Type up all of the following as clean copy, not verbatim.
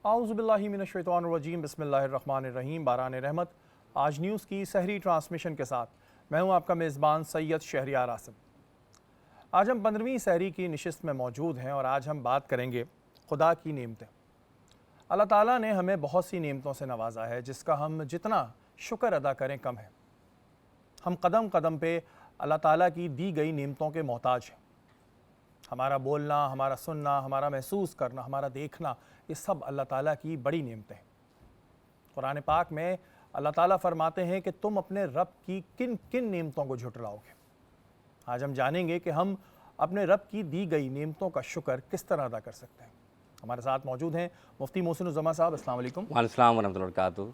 आऊज़ुबिल्लाहि मिनश्शैतानिर्रजीम बिस्मिल्लाहिर्रहमानिर्रहीम। बारान रहमत। आज न्यूज़ की सहरी ट्रांसमिशन के साथ मैं हूं आपका मेज़बान सैयद शहरियार आसिम। आज हम 15वीं सहरी की नशिस्त में मौजूद हैं और आज हम बात करेंगे खुदा की नेमतें। अल्लाह ताला ने हमें बहुत सी नेमतों से नवाजा है जिसका हम जितना शुक्र अदा करें कम है। हम कदम कदम पे अल्लाह ताला की दी गई नेमतों के मोहताज हैं। हमारा बोलना, हमारा सुनना, हमारा महसूस करना, हमारा देखना, ये सब अल्लाह ताला की बड़ी नेमतें हैं। कुरान पाक में अल्लाह ताला फरमाते हैं कि तुम अपने रब की किन किन नेमतों को झुटलाओगे। आज हम जानेंगे कि हम अपने रब की दी गई नेमतों का शुक्र किस तरह अदा कर सकते हैं। हमारे साथ मौजूद हैं मुफ्ती मोहसिन उज़्ज़मा साहब। अस्सलाम वालेकुम। वालेकुम वरहमतुल्लाहि वबरकातुहू।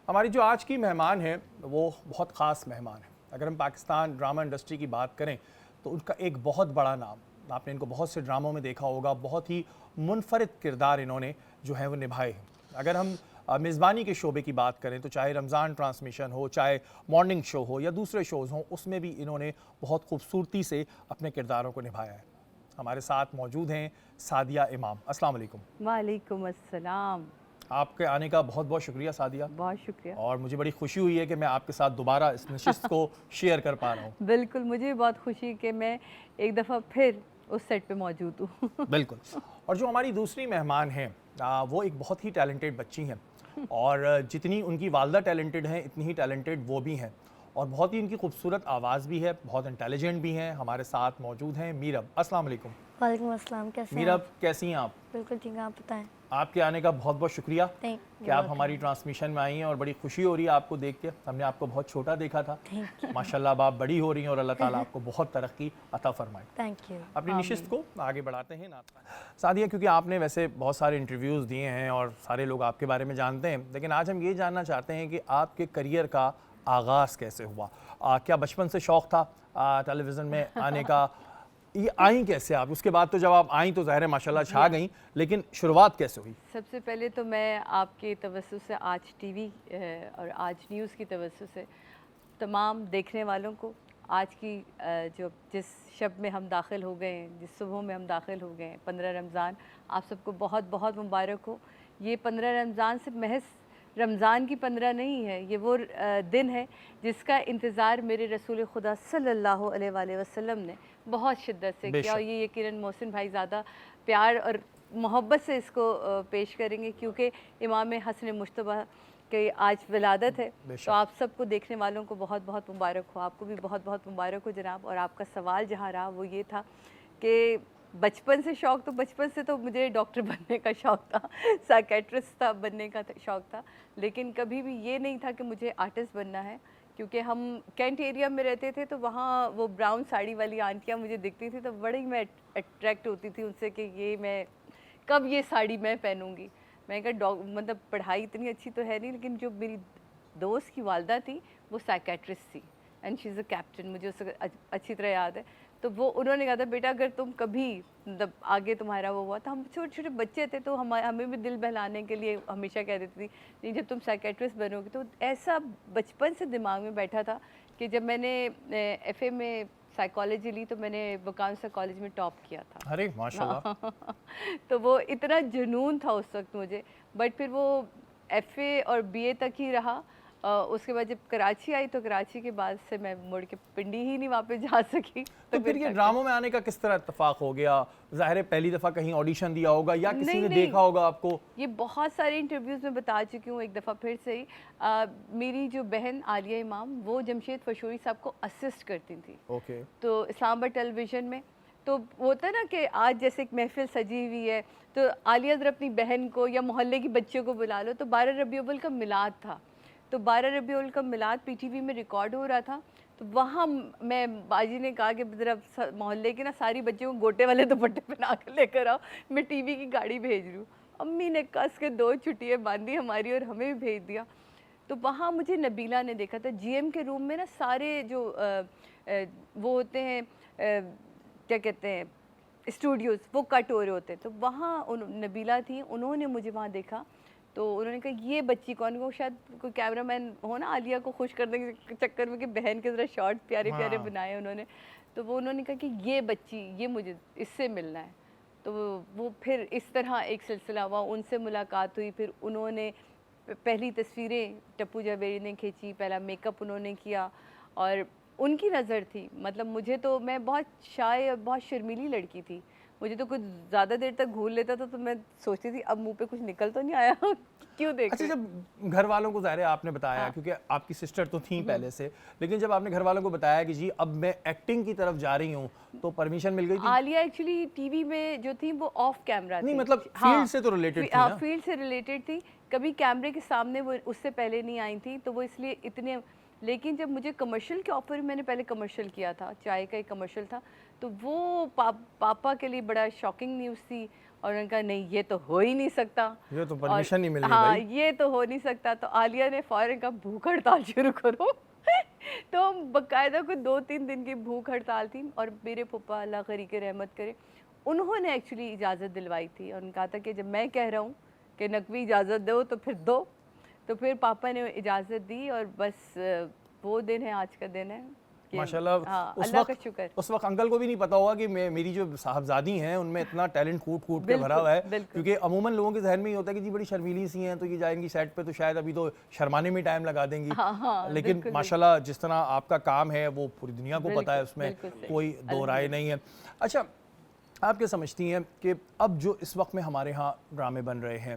हमारी जो आज की मेहमान हैं वो बहुत ख़ास मेहमान हैं। अगर हम पाकिस्तान ड्रामा इंडस्ट्री की बात करें तो उनका एक बहुत बड़ा नाम, आपने इनको बहुत से ड्रामों में देखा होगा, बहुत ही मुनफरिद किरदार इन्होंने जो है वो निभाए हैं। अगर हम मेज़बानी के शोबे की बात करें तो चाहे रमज़ान ट्रांसमिशन हो, चाहे मॉर्निंग शो हो या दूसरे शोज़ हों, उसमें भी इन्होंने बहुत खूबसूरती से अपने किरदारों को निभाया है। हमारे साथ मौजूद हैं सादिया इमाम। अस्सलाम वालेकुम। वालेकुम अस्सलाम। आपके आने का बहुत बहुत शुक्रिया सादिया। बहुत शुक्रिया। और मुझे बड़ी खुशी हुई है कि मैं आपके साथ दोबारा इस नशिस्त को शेयर कर पा रहा हूँ। बिल्कुल, मुझे भी बहुत खुशी कि मैं एक दफ़ा फिर उस सेट पे मौजूद हूँ। बिल्कुल। और जो हमारी दूसरी मेहमान हैं वो एक बहुत ही टैलेंटेड बच्ची हैं और जितनी उनकी वालदा टैलेंटेड हैं इतनी ही टैलेंटेड वो भी हैं और बहुत ही उनकी खूबसूरत आवाज़ भी है, बहुत इंटेलिजेंट भी हैं। हमारे साथ मौजूद हैं मीरब। अस्सलाम वालेकुम। वालेकुम अस्सलाम। कैसे हैं मीरब, कैसी हैं आप? बिल्कुल ठीक है, आप बताएं। आपके आने का बहुत बहुत शुक्रिया कि आप welcome. हमारी ट्रांसमिशन में आई हैं और बड़ी खुशी हो रही है आपको देख के। हमने आपको बहुत छोटा देखा था, माशाल्लाह अब आप बड़ी हो रही हैं और अल्लाह ताला आपको बहुत तरक्की अता फरमाए। Thank you. अपनी नशिस्त को आगे बढ़ाते हैं। सादिया, क्योंकि आपने वैसे बहुत सारे इंटरव्यूज़ दिए हैं और सारे लोग आपके बारे में जानते हैं, लेकिन आज हम ये जानना चाहते हैं कि आपके करियर का आगाज़ कैसे हुआ? क्या बचपन से शौक़ था टेलीविज़न में आने का? ये आई कैसे आप? उसके बाद तो जब आप आई तो ज़ाहिर है माशाल्लाह छा गई, लेकिन शुरुआत कैसे हुई? सबसे पहले तो मैं आपके तवज्जो से आज टीवी और आज न्यूज़ की तवज्जो से तमाम देखने वालों को आज की जो जिस शब में हम दाखिल हो गए हैं, जिस सुबह में हम दाखिल हो गए हैं, 15 रमज़ान, आप सबको बहुत बहुत मुबारक हो। ये 15 रमज़ान से महज रमज़ान की 15 नहीं है, ये वो दिन है जिसका इंतज़ार मेरे रसूल खुदा सल्लल्लाहु अलैहि वसल्लम ने बहुत शिद्दत से किया और ये यकीनन मोहसिन भाई ज़्यादा प्यार और मोहब्बत से इसको पेश करेंगे क्योंकि इमाम हसन मुश्तबा की आज विलादत है। तो आप सबको देखने वालों को बहुत बहुत मुबारक हो। आपको भी बहुत बहुत मुबारक हो जनाब। और आपका सवाल जहाँ रहा वो ये था कि बचपन से शौक़, तो बचपन से तो मुझे डॉक्टर बनने का शौक़ था, साइकेट्रिस्ट था बनने का शौक़ था, लेकिन कभी भी ये नहीं था कि मुझे आर्टिस्ट बनना है। क्योंकि हम कैंट एरिया में रहते थे तो वहाँ वो ब्राउन साड़ी वाली आंटियाँ मुझे दिखती थी तो बड़ी मैं अट्रैक्ट होती थी उनसे कि ये मैं कब ये साड़ी मैं पहनूंगी। मैं कहा मतलब पढ़ाई इतनी अच्छी तो है नहीं, लेकिन जो मेरी दोस्त की वालदा थी वो साइकेट्रिस्ट थी and she is a captain, मुझे उससे अच्छी तरह याद है। तो वो उन्होंने कहा था बेटा अगर तुम कभी मतलब आगे तुम्हारा वो हुआ, तो हम छोटे छोटे बच्चे थे तो हमें भी दिल बहलाने के लिए हमेशा कह देती थी नहीं जब तुम साइकेट्रिस्ट बनोगे। तो ऐसा बचपन से दिमाग में बैठा था कि जब मैंने FA में साइकोलॉजी ली तो मैंने बुकानसा कॉलेज में टॉप किया था। अरे माशाल्लाह। तो वो इतना जुनून था उस वक्त मुझे, बट फिर वो FA और BA तक ही रहा। उसके बाद जब कराची आई तो कराची के बाद से मैं मुड़ के पिंडी ही नहीं वापस जा सकी। तो फिर ये ड्रामों में आने का किस तरह इत्तेफाक हो गया? ज़ाहिर है पहली दफ़ा कहीं ऑडिशन दिया होगा या किसी ने देखा होगा आपको? ये बहुत सारे इंटरव्यूज़ में बता चुकी हूँ, एक दफ़ा फिर से ही। मेरी जो बहन आलिया इमाम वो जमशेद फशोरी साहब को असिस्ट करती थी। ओके। तो इस्लामाबाद टेलीविज़न में तो होता है ना कि आज जैसे एक महफिल सजी हुई है तो आलिया ज़रा अपनी बहन को या मोहल्ले की बच्चियों को बुला लो। तो 12 रबीउल अव्वल का मिलाद था, तो 12 रबीउल अव्वल का मिलाद PTV में रिकॉर्ड हो रहा था। तो वहाँ मैं बाजी ने कहा कि ज़रा मोहल्ले की ना सारी बच्चियों को गोटे वाले दुपट्टे पहना कर लेकर आओ, मैं TV की गाड़ी भेज रही हूँ। अम्मी ने कस के 2 छुट्टियाँ बांधी हमारी और हमें भी भेज दिया। तो वहाँ मुझे नबीला ने देखा था। GM के रूम में ना सारे जो वो होते हैं क्या कहते हैं स्टूडियोज़, वो कट हो रहे होते। तो वहाँ नबीला थी, उन्होंने मुझे वहाँ देखा तो उन्होंने कहा ये बच्ची कौन? वो शायद कोई कैमरामैन हो ना आलिया को खुश करने के चक्कर में कि बहन के ज़रा शॉर्ट प्यारे प्यारे बनाए उन्होंने। तो वो उन्होंने कहा कि ये बच्ची, ये मुझे इससे मिलना है। تو وہ پھر اس طرح ایک سلسلہ ہوا, ان سے ملاقات ہوئی, پھر انہوں نے پہلی تصویریں ٹپو جاویری نے کھینچی, پہلا میک اپ انہوں نے کیا, اور ان کی نظر تھی. مطلب مجھے تو, میں بہت شائع اور بہت شرمیلی لڑکی تھی, مجھے تو کچھ زیادہ دیر تک گھول لیتا تھا تو میں سوچتی تھی اب منہ پہ کچھ نکل تو نہیں آیا کیوں دیکھ اچھا, رہے. جب گھر والوں کو ظاہر ہے آپ نے بتایا, کیونکہ آپ کی سسٹر تو تھیں پہلے سے, لیکن جب آپ نے گھر والوں کو بتایا کہ جی اب میں ایکٹنگ کی طرف جا رہی ہوں, تو پرمیشن مل گئی تھی؟ عالیہ ایکچولی ٹی وی میں جو تھی وہ آف کیمرہ تھی. نہیں مطلب فیلڈ سے تو ریلیٹڈ تھی نا؟ فیلڈ سے ریلیٹڈ تھی, کبھی کیمرے کے سامنے وہ اس سے پہلے نہیں آئی تھی, تو وہ اس لیے اتنے. لیکن جب مجھے کمرشل کے آفر, میں نے پہلے کمرشل کیا تھا, چائے کا ایک کمرشل تھا, تو وہ پاپا کے لیے بڑا شاکنگ نیوز تھی, اور انہوں نے کہا نہیں یہ تو ہو ہی نہیں سکتا, یہ تو پرمیشن نہیں مل رہی ہاں بھائی. یہ تو ہو نہیں سکتا. تو عالیہ نے فوراً کہا بھوک ہڑتال شروع کرو. تو باقاعدہ کوئی 2-3 دن کی بھوک ہڑتال تھی, اور میرے پھپھا اللہ غریق رحمت کرے, انہوں نے ایکچولی اجازت دلوائی تھی, اور انہوں نے کہا تھا کہ جب میں کہہ رہا ہوں کہ نقوی اجازت دو تو پھر دو. تو پھر پاپا نے اجازت دی, اور بس وہ دن ہے, آج کا دن ہے. ماشاءاللہ. اللہ کا شکر. اس وقت انکل کو بھی نہیں پتا ہوگا کہ میری جو صاحبزادی ہیں ان میں اتنا ٹیلنٹ کوٹ کے بھرا ہوا ہے, کیونکہ عموماً لوگوں کے ذہن میں یہ ہوتا ہے کہ جی بڑی شرمیلی سی ہیں, تو یہ جائیں گی سیٹ پہ تو شاید ابھی تو شرمانے میں ٹائم لگا دیں گی, لیکن ماشاءاللہ جس طرح آپ کا کام ہے وہ پوری دنیا کو پتا ہے, اس میں کوئی دو رائے نہیں ہے. اچھا, آپ کیا سمجھتی ہیں کہ اب جو اس وقت میں ہمارے ہاں ڈرامے بن رہے ہیں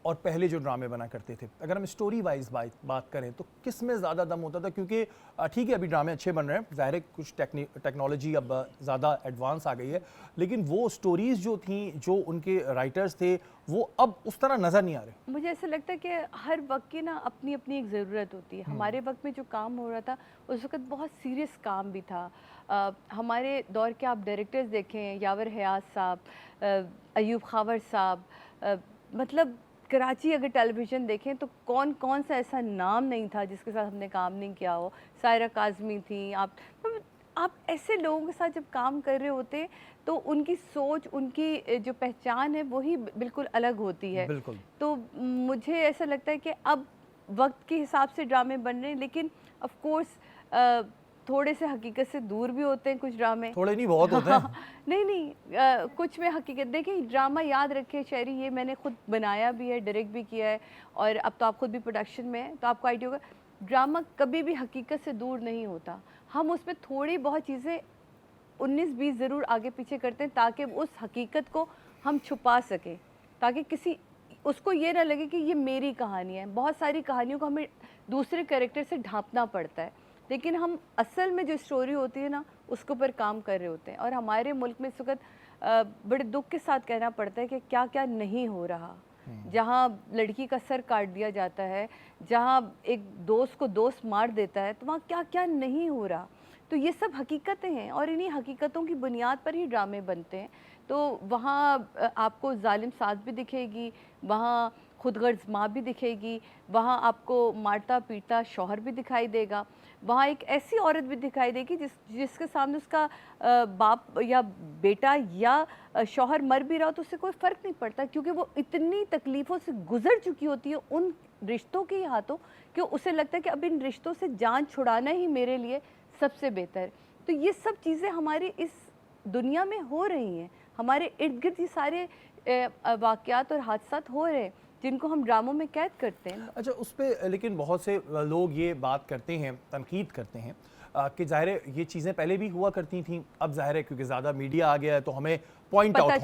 اور پہلے جو ڈرامے بنا کرتے تھے, اگر ہم اسٹوری وائز بات کریں تو کس میں زیادہ دم ہوتا تھا؟ کیونکہ ٹھیک ہے ابھی ڈرامے اچھے بن رہے ہیں, ظاہر ہے کچھ ٹیکنالوجی اب زیادہ ایڈوانس آ گئی ہے, لیکن وہ سٹوریز جو تھیں, جو ان کے رائٹرز تھے, وہ اب اس طرح نظر نہیں آ رہے. مجھے ایسا لگتا ہے کہ ہر وقت کی نا اپنی اپنی ایک ضرورت ہوتی ہے. ہمارے وقت میں جو کام ہو رہا تھا اس وقت بہت سیریس کام بھی تھا. ہمارے دور کے آپ ڈائریکٹرز دیکھیں, یاور حیات صاحب, ایوب خاور صاحب, مطلب کراچی اگر ٹیلی ویژن دیکھیں تو کون سا ایسا نام نہیں تھا جس کے ساتھ ہم نے کام نہیں کیا ہو. سائرہ کاظمی تھیں. آپ ایسے لوگوں کے ساتھ جب کام کر رہے ہوتے تو ان کی سوچ, ان کی جو پہچان ہے وہی بالکل الگ ہوتی ہے. بالکل. تو مجھے ایسا لگتا ہے کہ اب وقت کے حساب سے ڈرامے بن رہے ہیں, لیکن آف کورس تھوڑے سے حقیقت سے دور بھی ہوتے ہیں کچھ ڈرامے. تھوڑے نہیں, بہت ہوتے ہیں. نہیں, کچھ میں حقیقت دیکھیں, ڈرامہ یاد رکھے شہری, یہ میں نے خود بنایا بھی ہے, ڈائریکٹ بھی کیا ہے, اور اب تو آپ خود بھی پروڈکشن میں ہیں, تو آپ کو آئیڈیا ہوگا ڈرامہ کبھی بھی حقیقت سے دور نہیں ہوتا. ہم اس میں تھوڑی بہت چیزیں 19-20 ضرور آگے پیچھے کرتے ہیں تاکہ اس حقیقت کو ہم چھپا سکیں, تاکہ کسی اس کو یہ نہ لگے کہ یہ میری کہانی ہے. بہت ساری کہانیوں کو ہمیں دوسرے کریکٹر سے ڈھانپنا پڑتا ہے, لیکن ہم اصل میں جو اسٹوری ہوتی ہے نا اس کے اوپر کام کر رہے ہوتے ہیں. اور ہمارے ملک میں اس وقت بڑے دکھ کے ساتھ کہنا پڑتا ہے کہ کیا کیا نہیں ہو رہا. جہاں لڑکی کا سر کاٹ دیا جاتا ہے, جہاں ایک دوست کو دوست مار دیتا ہے, تو وہاں کیا کیا نہیں ہو رہا. تو یہ سب حقیقتیں ہیں, اور انہی حقیقتوں کی بنیاد پر ہی ڈرامے بنتے ہیں. تو وہاں آپ کو ظالم ساس بھی دکھے گی, وہاں خود غرض ماں بھی دکھے گی, وہاں آپ کو مارتا پیٹتا شوہر بھی دکھائی دے گا, وہاں ایک ایسی عورت بھی دکھائی دے گی جس کے سامنے اس کا باپ یا بیٹا یا شوہر مر بھی رہا ہو تو اسے کوئی فرق نہیں پڑتا, کیونکہ وہ اتنی تکلیفوں سے گزر چکی ہوتی ہے ان رشتوں کے ہاتھوں کہ اسے لگتا ہے کہ اب ان رشتوں سے جان چھڑانا ہی میرے لیے سب سے بہتر. تو یہ سب چیزیں ہماری اس دنیا میں ہو رہی ہیں, ہمارے ارد گرد یہ سارے واقعات اور حادثات ہو رہے ہیں جن کو ہم ڈراموں میں قید کرتے ہیں. اچھا, اس پہ لیکن بہت سے لوگ یہ بات کرتے ہیں, تنقید کرتے ہیں کہ ظاہر ہے یہ چیزیں پہلے بھی ہوا کرتی تھیں, اب ظاہر ہے کیونکہ زیادہ میڈیا آ گیا ہے تو ہمیں پوائنٹ آؤٹ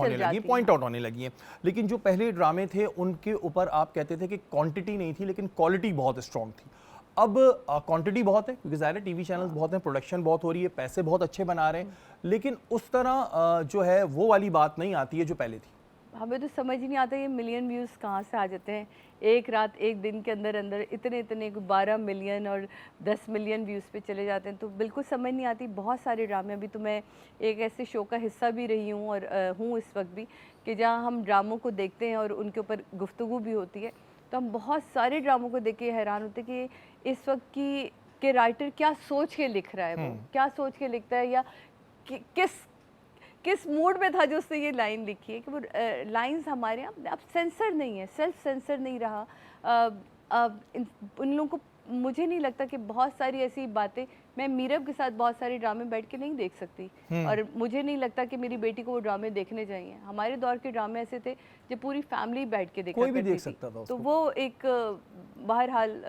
ہونے لگی ہیں. لیکن جو پہلے ڈرامے تھے ان کے اوپر آپ کہتے تھے کہ کوانٹٹی نہیں تھی لیکن کوالٹی بہت اسٹرانگ تھی. اب کوانٹٹی بہت ہے کیونکہ ظاہر ہے ٹی وی چینلز بہت ہیں, پروڈکشن بہت ہو رہی ہے, پیسے بہت اچھے بنا رہے ہیں, لیکن اس طرح جو ہے وہ والی بات نہیں آتی ہے جو پہلے تھی. ہمیں تو سمجھ ہی نہیں آتا یہ ملین ویوز کہاں سے آ جاتے ہیں ایک رات ایک دن کے اندر اتنے 12 ملین اور 10 ملین ویوز پہ چلے جاتے ہیں, تو بالکل سمجھ نہیں آتی. بہت سارے ڈرامے, ابھی تو میں ایک ایسے شو کا حصہ بھی رہی ہوں اور ہوں اس وقت بھی, کہ جہاں ہم ڈراموں کو دیکھتے ہیں اور ان کے اوپر گفتگو بھی ہوتی ہے, تو ہم بہت sارے ڈراموں کو دیکھ کے حیران ہوتے ہیں کہ اس وقت کی کہ رائٹر کیا سوچ کے لکھ رہا ہے, وہ کیا سوچ کے لکھتا ہے, یا کس موڈ میں تھا جو اس نے یہ لائن لکھی ہے. کہ وہ لائنز ہمارے یہاں اب سینسر نہیں ہے, سیلف سینسر نہیں رہا. उन लोगों को मुझे नहीं लगता कि बहुत सारी ऐसी बातें मैं मीरब के साथ बहुत सारे ड्रामे बैठ के नहीं देख सकती, और मुझे नहीं लगता कि मेरी बेटी को वो ड्रामे देखने चाहिए। हमारे दौर के ड्रामे ऐसे थे जो पूरी फैमिली बैठ के देखा कोई भी करती देख थी। सकता था तो उसको। वो एक बहरहाल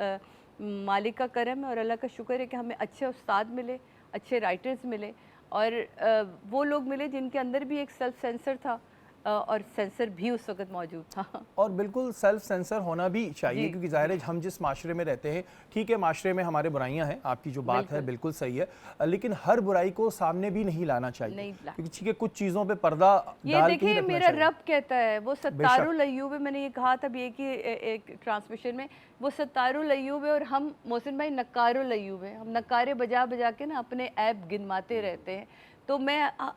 मालिक का करम है और अल्लाह का शुक्र है कि हमें अच्छे उस्ताद मिले, अच्छे राइटर्स मिले, और वो लोग मिले जिनके अंदर भी एक सेल्फ सेंसर था, और सेंसर भी उस वक्त मौजूद था। और बिल्कुल सेल्फ सेंसर होना भी चाहिए, क्योंकि ज़ाहिर है हम जिस माशरे में रहते हैं, ठीक है माशरे में हमारे बुराइयां हैं, आपकी जो बात है बिल्कुल सही है, लेकिन हर बुराई को सामने भी नहीं लाना चाहिए, नहीं ला। क्योंकि ठीक है कुछ चीज़ों पे पर्दा ये डाल के ही देखिए रखना मेरा चाहिए। रब कहता है, वो सत्तारुल अय्यूब है, मैंने ये कहा था भी एक ट्रांसमिशन में, वो सत्तारुल अय्यूब है और हम मोहसिन भाई नक्कारुल अय्यूब है। हम नक्कारे बजा बजा के ना अपने ऐब गिनवाते रहते हैं। तो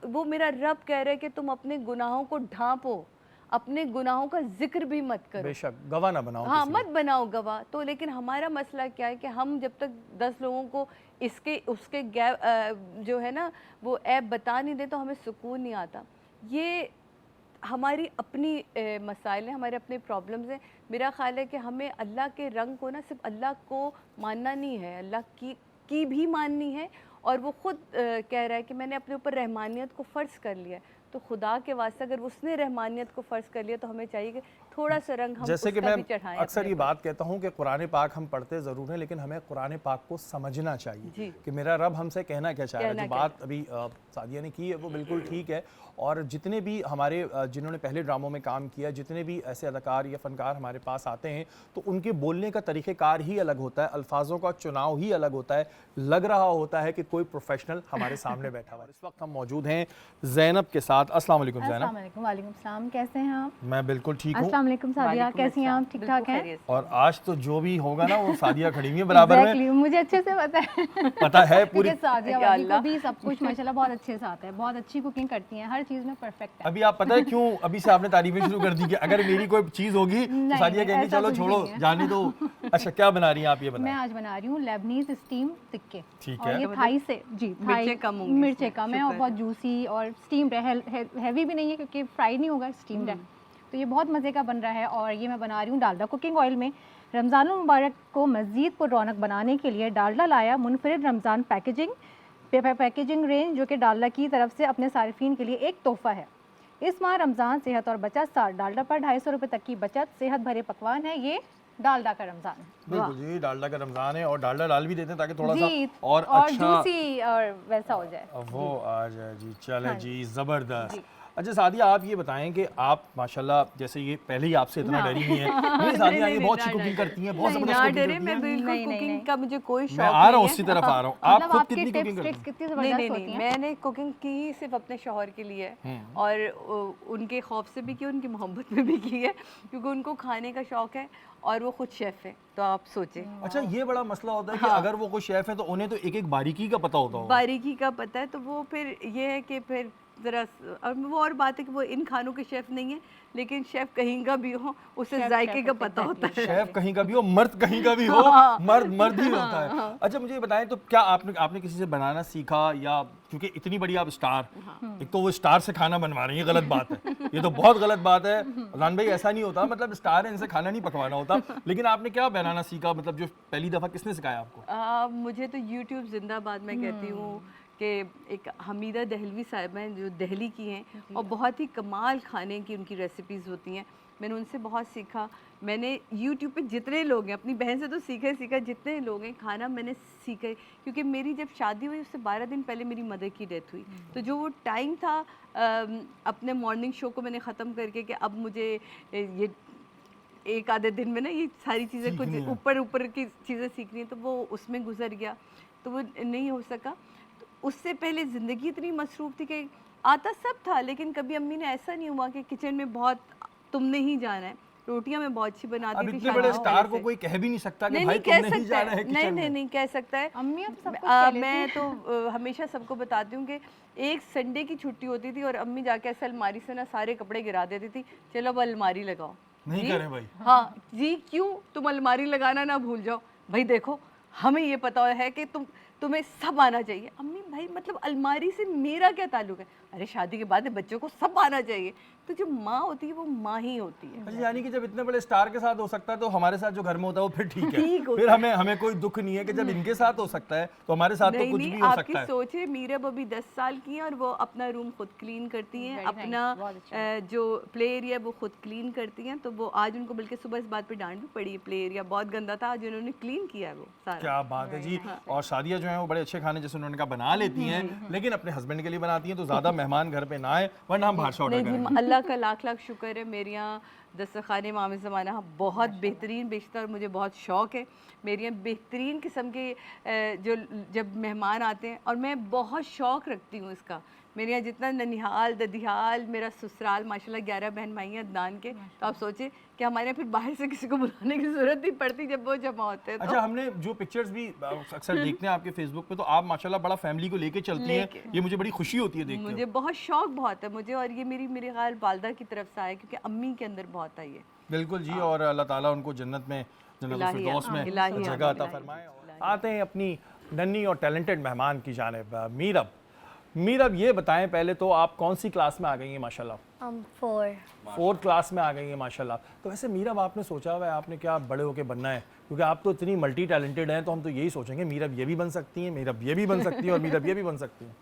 वो मेरा रब कह रहा है कि तुम अपने गुनाहों को ढांपो, अपने गुनाहों का जिक्र भी मत करो, बेशक गवाह ना बनाओ हाँ किसी मत बनाओ गवाह। तो लेकिन हमारा मसला क्या है कि हम जब तक 10 लोगों को इसके उसके जो है ना वो ऐप बता नहीं दे तो हमें सुकून नहीं आता। ये हमारी अपनी मसाइल हैं, हमारे अपने प्रॉब्लम्स हैं। मेरा ख्याल है कि हमें अल्लाह के रंग को ना सिर्फ अल्लाह को मानना नहीं है, अल्लाह की भी माननी है। और वो खुद कह रहा है कि मैंने अपने ऊपर रहमानियत को फ़र्ज़ कर लिया है, तो खुदा के वास्ते अगर उसने रहमानियत को फ़र्ज़ कर लिया तो हमें चाहिए कि थोड़ा सा रंग हम जैसे कि उसका मैं भी चढ़ाएं अक्सर अपने ये ऊपर। बात कहता हूँ कि कुरान पाक हम पढ़ते ज़रूर हैं, लेकिन हमें कुरान पाक को समझना चाहिए जी। कि मेरा रब हमसे कहना क्या चाह रहा है। कहना जो क्या बात अभी सादिया ने की है वो बिल्कुल ठीक है, और जितने भी हमारे जिन्होंने पहले ड्रामों में काम किया, जितने भी ऐसे अदाकार या फ़नकार हमारे पास आते हैं, तो उनके बोलने का तरीक़ेकार ही अलग होता है, अल्फाजों का चुनाव ही अलग होता है, लग रहा होता है कि कोई प्रोफेशनल हमारे सामने बैठा हुआ है। इस वक्त हम मौजूद हैं ज़ैनब के साथ। अस्सलाम वालेकुम ज़ैनब। अस्सलाम वालेकुम। वालेकुम सलाम, कैसे हैं आप? मैं बिल्कुल ठीक हूँ। अस्सलाम वालेकुम सादिया, वालेकुम कैसी हैं आप? अस्सलाम, ठीक बिल्कुल ठाक हैं? खैरियत से। और आज तो जो भी होगा ना वो सादिया खड़ी हुई है बराबर में, Exactly, मुझे अच्छे से पता है। पता है पूरी। क्योंकि सादिया या वाली को अल्लाह। भी सब कुछ माशाल्लाह बहुत अच्छे से आता है, बहुत अच्छी कुकिंग करती हैं, हर चीज़ में परफेक्ट है। अभी आप पता है क्यों अभी से आपने तारीफें शुरू कर दी कि अगर मेरी कोई चीज़ होगी तो नहीं, सादिया कहेंगी ऐसा चलो कुछ छोड़ो नहीं है। जाने दो। अच्छा क्या बना रही हैं आप, ये मैं बताएं। आज बना रही हूँ लेबनीज स्टीम टिक्के। ठीक और है। ये मतलब थाई से जी, मिर्चें कम होंगी मिर्चें इसमें, कम है और शुक्र बहुत है। जूसी और स्टीम्ड है, हैवी भी नहीं है क्योंकि फ्राई नहीं होगा, स्टीम्ड है। तो ये बहुत मज़े का बन रहा है। और ये मैं बना रही हूँ डालडा कुकिंग ऑयल में। रमज़ान मुबारक को मज़ीद को रौनक बनाने के लिए डालडा लाया मुनफरिद रमज़ान पैकेजिंग रेंज, जो कि डालडा की तरफ से अपने सारिफीन के लिए एक तोहफ़ा है। इस माह रमज़ान सेहत और बचत साथ डालडा पर 250 रुपये तक की बचत, सेहत भरे पकवान है। ये डालडा का रमज़ान है बिल्कुल जी, डालडा का रमज़ान है और डालडा डाल भी देते हैं ताकि थोड़ा जी, सा और अच्छा जूसी और वैसा हो जाए। वो आ जाए जी। चले हाँ जी, ज़बरदस्त। अच्छा सादिया आप ये बताएं कि आप माशाल्लाह जैसे ये पहले ही आपसे इतना डरी हुई हैं, नहीं सादिया ये बहुत अच्छी कुकिंग करती हैं, बहुत ज़बरदस्त ना कुकिंग डरे, करती मैं हैं। बिल्कुल नहीं, नहीं, कुकिंग नहीं। का मुझे कोई शौक मैं आ रहा हूँ नहीं उसी है। तरफ आ रहा हूँ। आप मतलब खुद आपकी कितनी कुकिंग टिप्स करती ट्रिक्स हैं? कितनी नहीं ज़बरदस्त नहीं होती नहीं, हैं। मैंने कुकिंग की ही सिर्फ अपने शौहर के लिए है, और उनके खौफ से भी की, उनकी मोहब्बत में भी की है, क्योंकि उनको खाने का शौक है और वो खुद शेफ़ है। तो आप सोचें, अच्छा ये बड़ा मसला होता है कि अगर वो कोई शेफ़ है तो उन्हें तो एक एक बारीकी का पता होता होगा। बारीकी का पता है, तो वो फिर ये है कि फिर ज़रा और वो और बात है कि वो इन खानों के शेफ़ नहीं है, लेकिन शेफ़ कहीं का भी हो उसे शेफ़ जायके का होता है, पता होता है। शेफ कहीं का भी हो, मर्द कहीं का भी हो, मर्द ही होता है। अच्छा मुझे ये बताएं, तो क्या आपने किसी से बनाना सीखा, या क्योंकि इतनी बड़ी आप स्टार, एक तो वो स्टार से खाना बनवा रही है, गलत बात है, ये तो बहुत गलत बात है। रान भाई ऐसा नहीं होता, मतलब स्टार है, इनसे खाना नहीं पकवाना होता। लेकिन आपने क्या बनाना सीखा, मतलब जो पहली दफ़ा किसने सिखाया आपको? मुझे तो यूट्यूब जिंदाबाद मैं कहती हूँ कि एक हमीदा दहलवी साहब हैं जो दिल्ली की हैं, और बहुत ही कमाल खाने की उनकी रेसिपीज़ होती हैं। मैंने उनसे बहुत सीखा। मैंने यूट्यूब पे जितने लोग हैं, अपनी बहन से तो सीखा, जितने लोग हैं खाना मैंने सीखा, क्योंकि मेरी जब शादी हुई उससे 12 दिन पहले मेरी मदर की डेथ हुई। तो जो वो टाइम था अपने मॉर्निंग शो को मैंने ख़त्म करके कि अब मुझे ये एक आधे दिन में ना ये सारी चीज़ें कुछ ऊपर की चीज़ें सीखनी है, तो वो उसमें गुजर गया, तो वो नहीं हो सका। तो उससे पहले ज़िंदगी इतनी मसरूफ़ थी कि आता सब था, लेकिन कभी अम्मी ने ऐसा नहीं हुआ कि किचन में बहुत तुमने ही जाना है। रोटियां मैं बहुत अच्छी बनाती अब थी। इतने बड़े स्टार को कोई कह भी नहीं सकता कि भाई तुमने ही जाना है किचन में। नहीं कह सकता है। अम्मी अब सब कुछ कह लेती मैं हैं। तो हमेशा सबको बताती हूँ कि एक संडे की छुट्टी होती थी और अम्मी जाके ऐसे अलमारी से ना सारे कपड़े गिरा देती थी, चलो अब अलमारी लगाओ। नहीं जी? करें भाई। हाँ जी, क्यों? तुम अलमारी लगाना ना भूल जाओ। भाई देखो हमें ये पता है कि तुम्हें सब आना चाहिए। अम्मी भाई मतलब अलमारी से मेरा क्या ताल्लुक है? अरे शादी के बाद बच्चों को सब आना चाहिए। तो जो माँ होती है वो माँ ही होती है। अच्छा, यानी कि जब इतने बड़े स्टार के साथ हो सकता है तो हमारे साथ जो घर में होता है वो फिर ठीक है, फिर हमें कोई दुख नहीं है कि जब इनके साथ हो सकता है तो हमारे साथ तो कुछ भी हो आपकी सकता है। सोचे मीरब अभी 10 साल की है और वो अपना रूम खुद क्लीन करती हैं, अपना जो प्ले एरिया वो खुद क्लीन करती हैं। तो वो आज उनको बल्कि सुबह इस बात पे डांट भी पड़ी है, प्ले एरिया बहुत गंदा था, आज उन्होंने क्लीन किया है वो सारा। क्या बात है जी। और शादियाँ जो हैं वो बड़े अच्छे खाने जैसे उन्होंने कहा बना लेती हैं, लेकिन अपने हस्बैंड के लिए बनाती हैं तो ज़्यादा मेहमान घर पे ना आए, वरना हम बाहर से ऑर्डर नहीं करेंगे। जी, अल्लाह का लाख लाख शुक्र है, मेरे यहाँ दस्तरखान इमाम ज़माना बहुत बेहतरीन बेचता है और मुझे बहुत शौक़ है। मेरे यहाँ बेहतरीन किस्म के जो जब मेहमान आते हैं, और मैं बहुत शौक़ रखती हूँ इसका। मेरे यहाँ जितना ननिहाल, ददिहाल, मेरा ससुराल माशाल्लाह 11 बहन भाई हैं अदनान के, तो आप सोचें कि हमारे यहाँ फिर बाहर से किसी को बुलाने की ज़रूरत नहीं पड़ती जब वो जमा होते हैं। अच्छा, हमने जो पिक्चर्स भी अक्सर देखते हैं आपके फेसबुक पे, तो आप माशाल्लाह बड़ा फैमिली को लेके चलती हैं, ये मुझे बड़ी खुशी होती है देख के। मुझे बहुत शौक़ बहुत है मुझे, और ये मेरे ख्याल वालदा की तरफ से आया क्योंकि अम्मी के अंदर बहुत आई है। बिल्कुल जी, और अल्लाह ताला उनको जन्नत में, जन्नत फिरदौस में जगह अता फरमाए। आते हैं अपनी नन्ही और टैलेंटेड मेहमान की जानिब। मीरब ये बताएं पहले तो आप कौन सी क्लास में आ गई हैं माशाल्लाह? 4th क्लास में आ गई हैं माशाल्लाह। तो वैसे मीरब आपने सोचा हुआ है आपने क्या बड़े होके बनना है? क्योंकि आप तो इतनी मल्टी टैलेंटेड हैं, तो हम तो यही सोचेंगे मीरब ये भी बन सकती हैं, मीरब ये भी बन सकती हैं और मीरब ये भी बन सकती हैं।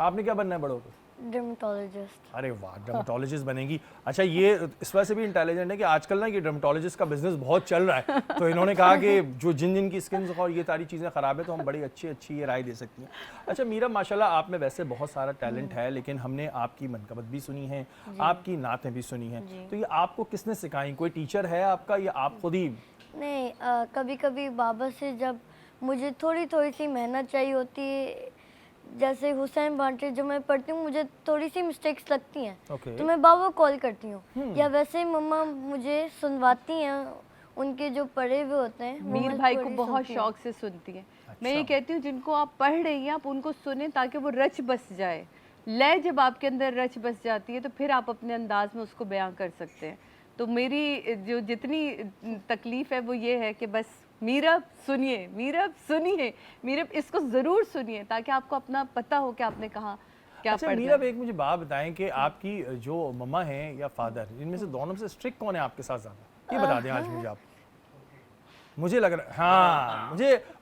आपने क्या बनना है बड़े होकर? डर्मेटोलॉजिस्ट। अरे वाह, डर्मेटोलॉजिस्ट बनेगी। अच्छा, ये इस वजह से भी इंटेलिजेंट है कि आजकल ना ये डर्मेटोलॉजिस्ट का बिजनेस बहुत चल रहा है, तो इन्होंने कहा कि जो जिन की स्किन और ये सारी चीज़ें ख़राब है तो हम बड़ी अच्छी ये राय दे सकती हैं। अच्छा मीरा, माशाल्लाह आप में वैसे बहुत सारा टैलेंट है, लेकिन हमने आपकी मनकबत भी सुनी है, आपकी नातें भी सुनी हैं, तो ये आपको किसने सिखाई? कोई टीचर है आपका या आप खुद ही? नहीं, कभी कभी बाबा से जब मुझे थोड़ी सी मेहनत चाहिए होती है, जैसे हुसैन बांटे जो मैं पढ़ती हूँ मुझे थोड़ी सी मिस्टेक्स लगती हैं, तो मैं बाबा को कॉल करती हूँ, या वैसे मम्मा मुझे सुनवाती हैं, उनके जो पढ़े हुए होते हैं। मीर भाई को बहुत शौक से सुनती हैं। मैं ये कहती हूँ जिनको आप पढ़ रही हैं आप उनको सुने ताकि वो रच बस जाए। लय जब आपके अंदर रच बस जाती है तो फिर आप अपने अंदाज में उसको बयां कर सकते हैं। तो मेरी जो जितनी तकलीफ़ है वो ये है कि बस मीरब सुनिए, मीरब इसको ज़रूर सुनिए ताकि आपको अपना पता हो कि आपने कहाँ क्या अच्छा, पढ़ना है। मीरब एक मुझे बात बताएं कि आपकी जो मम्मा हैं या फादर, इनमें से दोनों में से स्ट्रिक्ट कौन है आपके साथ ज़्यादा? ये बता दें आज मुझे आप। मुझे लग रहा है हाँ,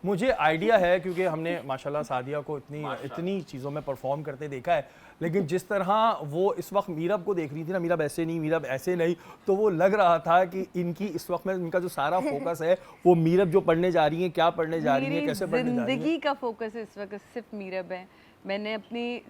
मुझे आइडिया है क्योंकि हमने माशाल्लाह सादिया को इतनी चीज़ों में परफॉर्म करते देखा है, लेकिन जिस तरह वो इस वक्त मीरब को देख रही थी ना, मीरब ऐसे नहीं, मीरब ऐसे नहीं, तो वो लग रहा था कि इनकी इस वक्त में इनका जो सारा फोकस है वो मीरब जो पढ़ने जा रही हैं, क्या पढ़ने जा रही हैं, कैसे पढ़ने जा रही हैं। ज़िंदगी का फोकस इस वक्त सिर्फ मीरब है। मैंने अपनी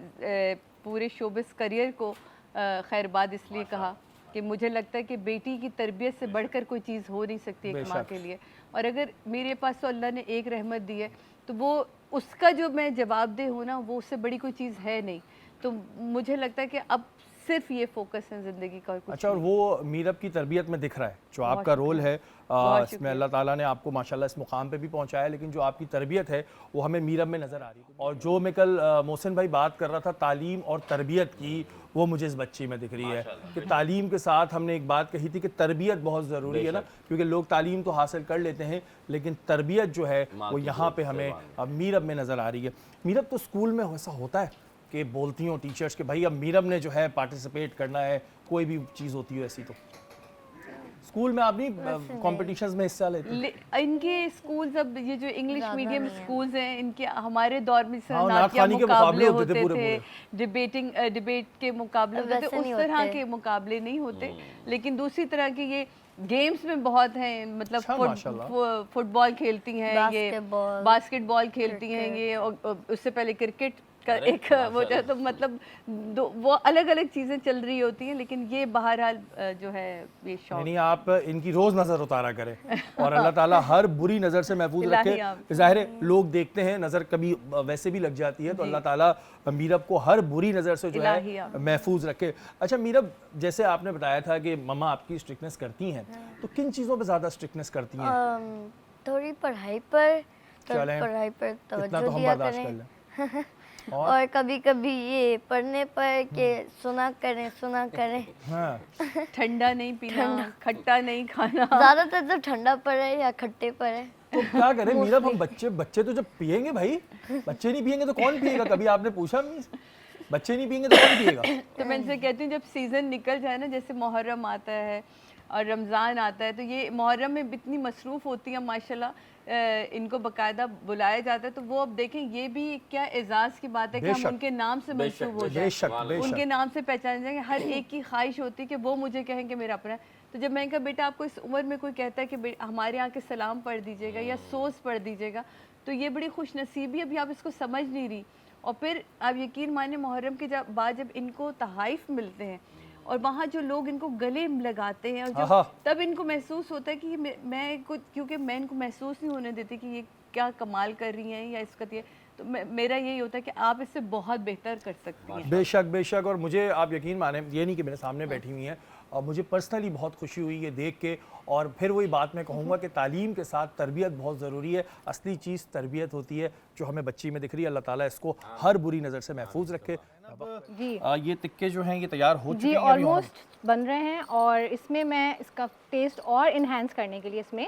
पूरे शोबिस करियर को खैरबाद इसलिए कहा कि मुझे लगता है कि बेटी की तरबियत से बढ़कर कोई चीज़ हो नहीं सकती एक माँ के लिए, और अगर मेरे पास तो अल्लाह ने एक रहमत दी है तो वो उसका जो मैं जवाबदेह हूँ ना, वो उससे बड़ी कोई चीज़ है नहीं। तो मुझे लगता है कि अब सिर्फ ये फोकस है ज़िंदगी का और कुछ। अच्छा, और वो मीरब की तरबियत में दिख रहा है जो आपका रोल है इसमें, अल्लाह ताला ने आपको माशाल्लाह इस मुकाम पे भी पहुंचाया, लेकिन जो आपकी तरबियत है वो हमें मीरब में नज़र आ रही है। और जो मैं कल मोहसिन भाई बात कर रहा था तालीम और तरबियत की, वो मुझे इस बच्ची में दिख रही है कि तालीम के साथ हमने एक बात कही थी कि तरबियत बहुत ज़रूरी है ना, क्योंकि लोग तालीम तो हासिल कर लेते हैं लेकिन तरबियत जो है वो यहाँ पे हमें अब मीरब में नज़र आ रही है। मीरब, तो स्कूल में ऐसा होता है कि बोलती हूँ टीचर्स के भाई अब मीरब ने जो है पार्टिसिपेट करना है, कोई भी चीज़ होती है ऐसी, तो स्कूल में आप नहीं कॉम्पिटिशंस में हिस्सा लेते? इनके स्कूल्स, अब ये जो इंग्लिश मीडियम स्कूल्स हैं इनके, हमारे दौर में नातिया मुकाबले होते थे, डिबेट के मुकाबले होते थे, उस तरह के मुकाबले नहीं होते, लेकिन दूसरी तरह के ये गेम्स में बहुत हैं, मतलब फुटबॉल खेलती हैं, ये बास्केटबॉल खेलती हैं, ये उससे पहले क्रिकेट का एक वो तो मतलब वो अलग अलग चीज़ें चल रही होती हैं, लेकिन ये बहरहाल जो है ये शौक नहीं, आप इनकी रोज़ नज़र उतारा करें और अल्लाह ताला हर बुरी नज़र से महफूज रखे। ज़ाहिर है लोग देखते हैं, नज़र कभी वैसे भी लग जाती है, तो अल्लाह ताला मीरब को हर बुरी नज़र से जो है महफूज रखे। अच्छा मीरब, जैसे आपने बताया था कि मम्मा आपकी स्ट्रिक्टनेस करती हैं, तो किन चीज़ों पर ज़्यादा स्ट्रिक्टनेस करती हैं? थोड़ी पढ़ाई पर तवज्जो दिया करें और कभी कभी ये पढ़ने पर के सुना करें। हाँ। ठंडा नहीं पीना, खट्टा नहीं खाना, ज्यादातर तो ठंडा पड़े या खट्टे पड़े। तो क्या करें मीरब, हम बच्चे तो जब पिएंगे भाई, बच्चे नहीं पिएंगे तो कौन पिएगा? कभी आपने पूछा? बच्चे नहीं पियेंगे तो कौन पिएगा? तो मैं इनसे कहती हूँ जब सीज़न निकल जाए ना, जैसे मुहर्रम आता है और रमज़ान आता है, तो ये मुहर्रम में इतनी मसरूफ़ होती है माशाल्लाह, इनको बाकायदा बुलाया जाता है, तो वो अब देखें ये भी क्या एजाज़ की बात है कि हम उनके नाम से मंसूब हो जाए, बेशक बेशक उनके नाम से पहचाने जाएंगे। हर एक की ख्वाहिश होती है कि वो मुझे कहें कि मेरा अपना है। तो जब मैं कहा बेटा आपको इस उम्र में कोई कहता है कि हमारे यहाँ के सलाम पढ़ दीजिएगा या सोस पढ़ दीजिएगा, तो ये बड़ी खुश नसीबी, अभी आप इसको समझ नहीं रही। और फिर आप यकीन माने मुहर्रम के बाद जब इनको तहाइफ मिलते हैं और वहाँ जो लोग इनको गले लगाते हैं, और जो तब इनको महसूस होता है कि ये मैं कुछ, क्योंकि मैं इनको महसूस नहीं होने देती कि ये क्या कमाल कर रही हैं या इसका ये, तो मेरा यही होता है कि आप इससे बहुत बेहतर कर सकती हैं। बेशक बेशक। और मुझे आप यकीन माने, ये नहीं कि मेरे सामने बैठी हुई हैं, और मुझे पर्सनली बहुत खुशी हुई ये देख के। और फिर वही बात मैं कहूँगा कि तालीम के साथ तरबियत बहुत ज़रूरी है। असली चीज़ तरबियत होती है जो हमें बच्ची में दिख रही है। अल्लाह ताला इसको हर बुरी नज़र से महफूज रखे। जी ये टिक्के जो हैं ये तैयार हो चुके जी, हैं, ऑलमोस्ट बन रहे हैं। और इसमें मैं इसका टेस्ट और इन्हेंस करने के लिए इसमें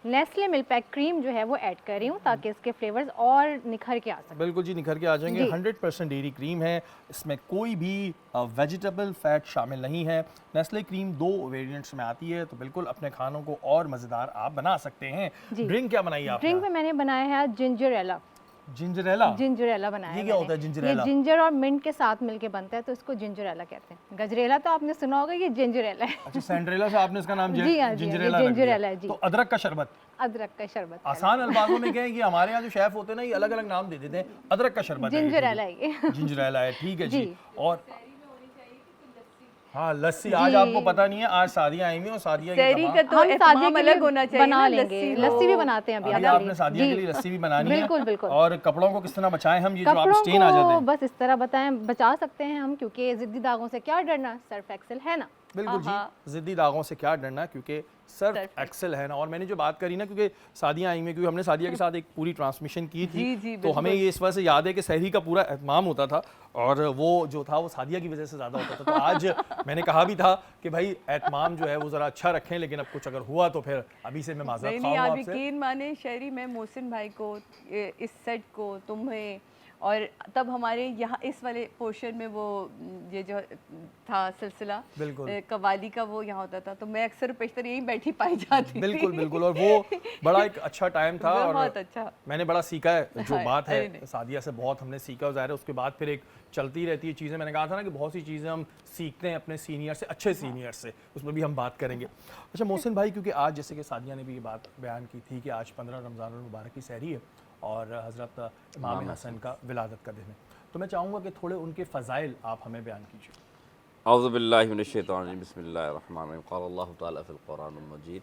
नेस्ले मिल्क पैक क्रीम जो है वो ऐड कर रही हूँ, ताकि इसके फ्लेवर्स और निखर के आ सकें। बिल्कुल जी, निखर के आ जाएंगे। 100% डेयरी क्रीम है, इसमें कोई भी वेजिटेबल फैट शामिल नहीं है। नेस्ले क्रीम 2 वेरिएंट्स में आती है, तो बिल्कुल अपने खानों को और मज़ेदार आप बना सकते हैं। ड्रिंक क्या बनाई आपने? ड्रिंक में मैंने बनाया है जिंजरेला। जिंजरेला बनाया ये क्या होता है जिंजरेला? ये जिंजर और मिंट के साथ मिलके बनता है, तो इसको जिंजरेला कहते हैं। गजरेला तो आपने सुना होगा, ये जिंजरेला है। अच्छा, सैंड्रेला से आपने इसका नाम जी हाँ, जिंजरेला है जी। तो अदरक का शरबत, अदरक का शरबत आसान अल्फाजों में कहें कि हमारे यहाँ जो शेफ होते हैं ना, ये अलग अलग नाम दे देते हैं। अदरक का शरबत जिंजरेला है। जिंजरेला है, ठीक है जी। और हाँ, लस्सी आज आपको पता नहीं है, आज शादियां आई हुई हैं और शादियां सहरी का तो हम एहतमाम अलग होना चाहिए, बना लेंगे। लस्सी भी बनाते हैं अभी आपने शादियों के लिए लस्सी भी बनानी है। बिल्कुल बिल्कुल। और कपड़ों को किस तरह बचाएं हम, ये जो आप स्टेन आ जाते हैं? बस इस तरह बचा सकते हैं हम, क्योंकि जिद्दी दागों से क्या डरना, सर्फ एक्सेल है ना। बिल्कुल जी, जिद्दी दागों से क्या डरना, क्योंकि सर्फ एक्सेल है ना। और मैंने जो बात करी ना, क्योंकि शादियां आई में, क्योंकि हमने शादिया के साथ एक पूरी ट्रांसमिशन की थी, तो हमें ये इस वजह से याद है कि सहरी का पूरा एहतमाम होता था, और वो जो था वो शादिया की वजह से ज़्यादा होता था। तो आज मैंने कहा भी था कि भाई एहतमाम जो है वो ज़रा अच्छा रखें, लेकिन अब कुछ अगर हुआ तो फिर अभी से मैं माज़रत नहीं, ख्वाह आप आपसे। यकीन माने शहरी में मोहसिन भाई को, इस सेट को, तुम्हें, और तब हमारे यहाँ इस वाले पोर्शन में वो ये जो था सिलसिला कवाली का, वो यहाँ होता था, तो मैं अक्सर पेशतर यहीं बैठी पाई जाती थी। बिल्कुल बिल्कुल। और वो बड़ा एक अच्छा टाइम था, और बहुत अच्छा मैंने बड़ा सीखा है। जो बात है सादिया से बहुत हमने सीखा, ज़ाहिर है उसके बाद फिर एक चलती रहती है चीज़ें। मैंने कहा था ना कि बहुत सी चीज़ें हम सीखते हैं अपने सीनियर से, अच्छे सीनियर से, उस पर भी हम बात करेंगे। अच्छा मोहसिन भाई, क्योंकि आज जैसे कि सादिया ने भी ये बात बयान की थी कि आज 15 रमज़ान मुबारक की सहरी है और हज़रत इमाम हसन का विलादत का दिन है, तो मैं चाहूँगा कि थोड़े उनके फ़ज़ाइल आप हमें बयान कीजिए। औज़ु बिल्लाहि मिनश शैतानिर रजीम, बिस्मिल्लाहिर रहमानिर रहीम। क़ाल अल्लाहु तआला फ़िल क़ुरआनिल मजीद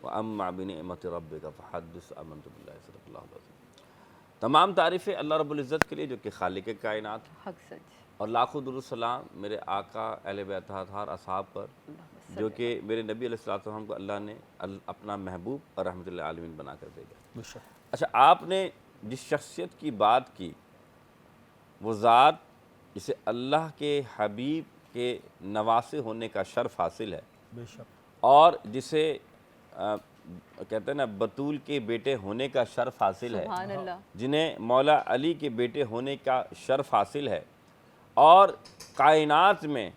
व अम्मा बिनिअमति रब्बिका फ़हद्दिस आमनतु बिल्लाहि सल्लल्लाहु अलैहि वसल्लम। तमाम तारीफ़ें अल्लाह रब्बुल इज़्ज़त के लिए, जो कि खालिक़ कायनात, हक सच, और लाखों दुरूद सलाम मेरे आका अहले बैत अतहार असहाब पर, जो कि मेरे नबी अलैहिस्सलातु वस्सलाम को अल्लाह ने अपना महबूब और रहमतुल लिल आलमीन बना कर भेजा। अच्छा, आपने जिस शख्सियत की बात की, वो ज़ात जिसे अल्लाह के हबीब के नवासे होने का शर्फ हासिल है, और जिसे कहते हैं ना बतूल के बेटे होने का शर्फ हासिल है, जिन्हें मौला अली के बेटे होने का शर्फ हासिल है, और कायनात में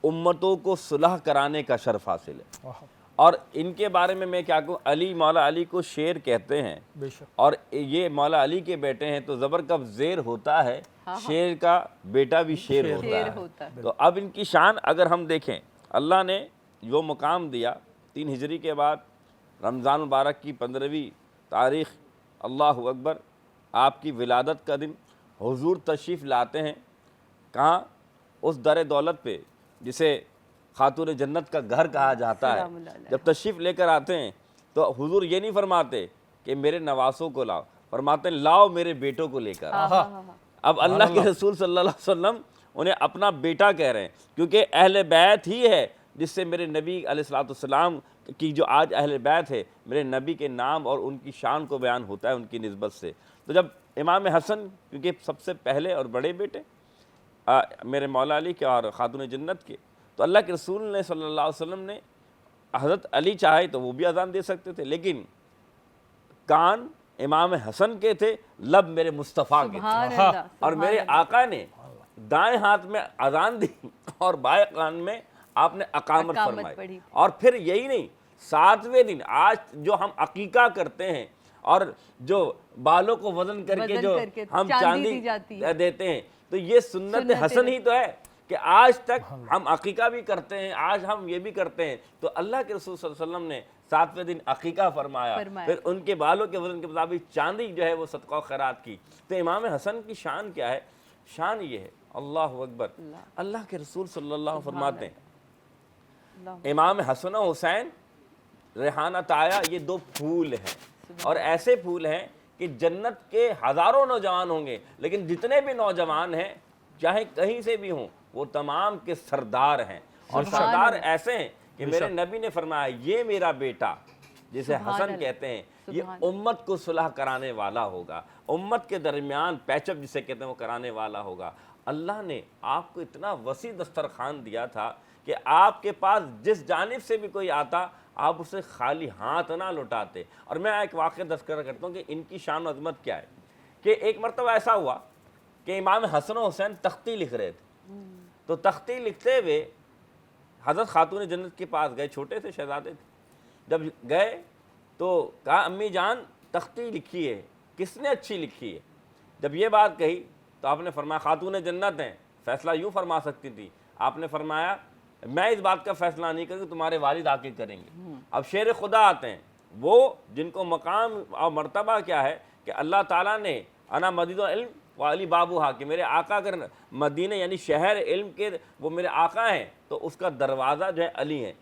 उम्मतों को सुलह कराने का शर्फ हासिल है। और इनके बारे में मैं क्या कहूँ, अली, मौला अली को शेर कहते हैं, और ये मौला अली के बेटे हैं, तो ज़बर कब ज़ेर होता है, शेर का बेटा भी शेर होता है। तो अब इनकी शान अगर हम देखें, अल्लाह ने जो मुकाम दिया 3 हिजरी के बाद रमज़ान मुबारक की 15वीं तारीख़, अल्लाहु अकबर, आपकी विलादत का दिन हुजूर तशरीफ़ लाते हैं। कहाँ? उस दर दौलत पे जिसे खातून जन्नत का घर कहा जाता है। जब तशरीफ़ लेकर आते हैं तो हुजूर ये नहीं फरमाते कि मेरे नवासों को लाओ, फरमाते हैं लाओ मेरे बेटों को लेकर। अब अल्लाह के रसूल सल्लल्लाहु अलैहि वसल्लम उन्हें अपना बेटा कह रहे हैं, क्योंकि अहले बैत ही है जिससे मेरे नबी अलैहिस्सलाम की जो आज अहले बैत है, मेरे नबी के नाम और उनकी शान को बयान होता है उनकी निस्बत से। तो जब इमाम हसन, क्योंकि सबसे पहले और बड़े बेटे मेरे मौला अली के और खातून जन्नत के, तो अल्लाह के रसूल ने सल्लल्लाहु अलैहि वसल्लम ने हज़रत अली चाहे तो वो भी अज़ान दे सकते थे, लेकिन कान इमाम हसन के थे, लब मेरे मुस्तफ़ा के थे। और मेरे आका ने दाएं हाथ में अजान दी और बाएं कान में आपने अकामत फरमाई। पढ़ी। और फिर यही नहीं, 7वें दिन आज जो हम अकीका करते हैं और जो बालों को वजन करके जो हम चांदी देते हैं, तो ये सुन्नत हसन ही तो है कि आज तक हम अकीका भी करते हैं, आज हम ये भी करते हैं। तो अल्लाह के रसूल सल्लल्लाहु अलैहि वसल्लम ने 7वें दिन अकीका फरमाया, फिर उनके बालों के वजन के मुताबिक चांदी जो है वो सदका खैरात की। तो इमाम हसन की शान क्या है? शान ये है, अल्लाह अकबर, अल्लाह के रसूल सल्लल्लाहु अलैहि वसल्लम फरमाते हैं इमाम हसन और हुसैन रेहाना ताया ये दो फूल हैं, और ऐसे फूल हैं कि जन्नत के हज़ारों नौजवान होंगे, लेकिन जितने भी नौजवान हैं चाहे कहीं से भी हों वो तमाम के सरदार हैं। और सरदार ऐसे हैं कि मेरे नबी ने फरमाया ये मेरा बेटा जिसे हसन कहते हैं, ये उम्मत को सुलह कराने वाला होगा, उम्मत के दरमियान पैचअप जिसे कहते हैं वो कराने वाला होगा। अल्लाह ने आपको इतना वसी दस्तरखान दिया था कि आपके पास जिस जानिब से भी कोई आता आप उसे खाली हाथ ना लौटाते। और मैं एक वाक़या तज़किरा करता हूँ कि इनकी शान और अज़मत क्या है कि एक मरतबा ऐसा हुआ कि इमाम हसन और हुसैन तख्ती लिख रहे थे, तो तख्ती लिखते हुए हज़रत खातून जन्नत के पास गए, छोटे से शहज़ादे थे। जब गए तो कहा अम्मी जान तख्ती लिखी है, किसने अच्छी लिखी है? जब ये बात कही तो आपने फरमाया खातून जन्नत हैं, फ़ैसला यूँ फरमा सकती थी। आपने फरमाया मैं इस बात का फ़ैसला नहीं करूँगी, तुम्हारे वालिद आके करेंगे। अब शेर खुदा आते हैं, वो जिनको मकाम और मर्तबा क्या है कि अल्लाह ताला ने अना मदीदुल इल्म वाली बाबू हा कि मेरे आका अगर मदीने यानी शहर इल्म के वो मेरे आका हैं तो उसका दरवाज़ा जो है अली है।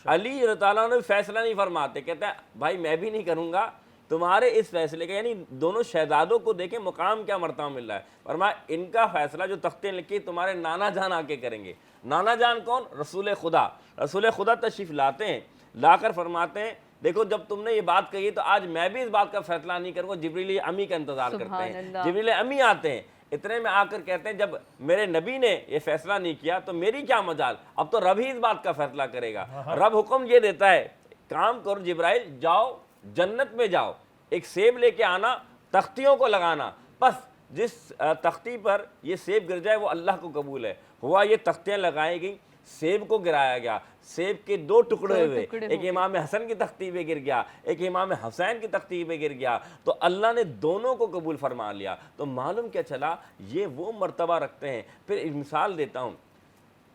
अली रज़ी ताला ने फैसला नहीं फरमाते, कहते हैं भाई मैं भी नहीं करूँगा तुम्हारे इस फैसले का, यानी दोनों शहजादों को देखें मुकाम क्या मर्तबा मिल रहा है। फरमाया इनका फैसला जो तख्ते लिखी तुम्हारे नाना जान आके करेंगे। नाना जान कौन? रसूल खुदा। रसूल खुदा तशरीफ़ लाते हैं, लाकर फरमाते हैं देखो जब तुमने ये बात कही तो आज मैं भी इस बात का फैसला नहीं करूँगा, जिब्रील अमी का इंतज़ार करते हैं। जिब्रील अमी आते हैं, इतने में आकर कहते हैं जब मेरे नबी ने ये फैसला नहीं किया तो मेरी क्या मजाल, अब तो रब ही इस बात का फैसला करेगा। रब हुक्म ये देता है काम करो जिब्राइल, जाओ जन्नत में जाओ, एक सेब लेके आना, तख्तियों को लगाना, बस जिस तख्ती पर ये सेब गिर जाए वो अल्लाह को कबूल है। हुआ ये तख्तियाँ लगाई गई, सेब को गिराया गया, सेब के दो टुकड़े हुए, एक इमाम हसन की तख्ती पे गिर गया, एक इमाम हुसैन की तख्ती पे गिर गया, तो अल्लाह ने दोनों को कबूल फरमा लिया। तो मालूम क्या चला, ये वो मर्तबा रखते हैं। फिर एक मिसाल देता हूँ,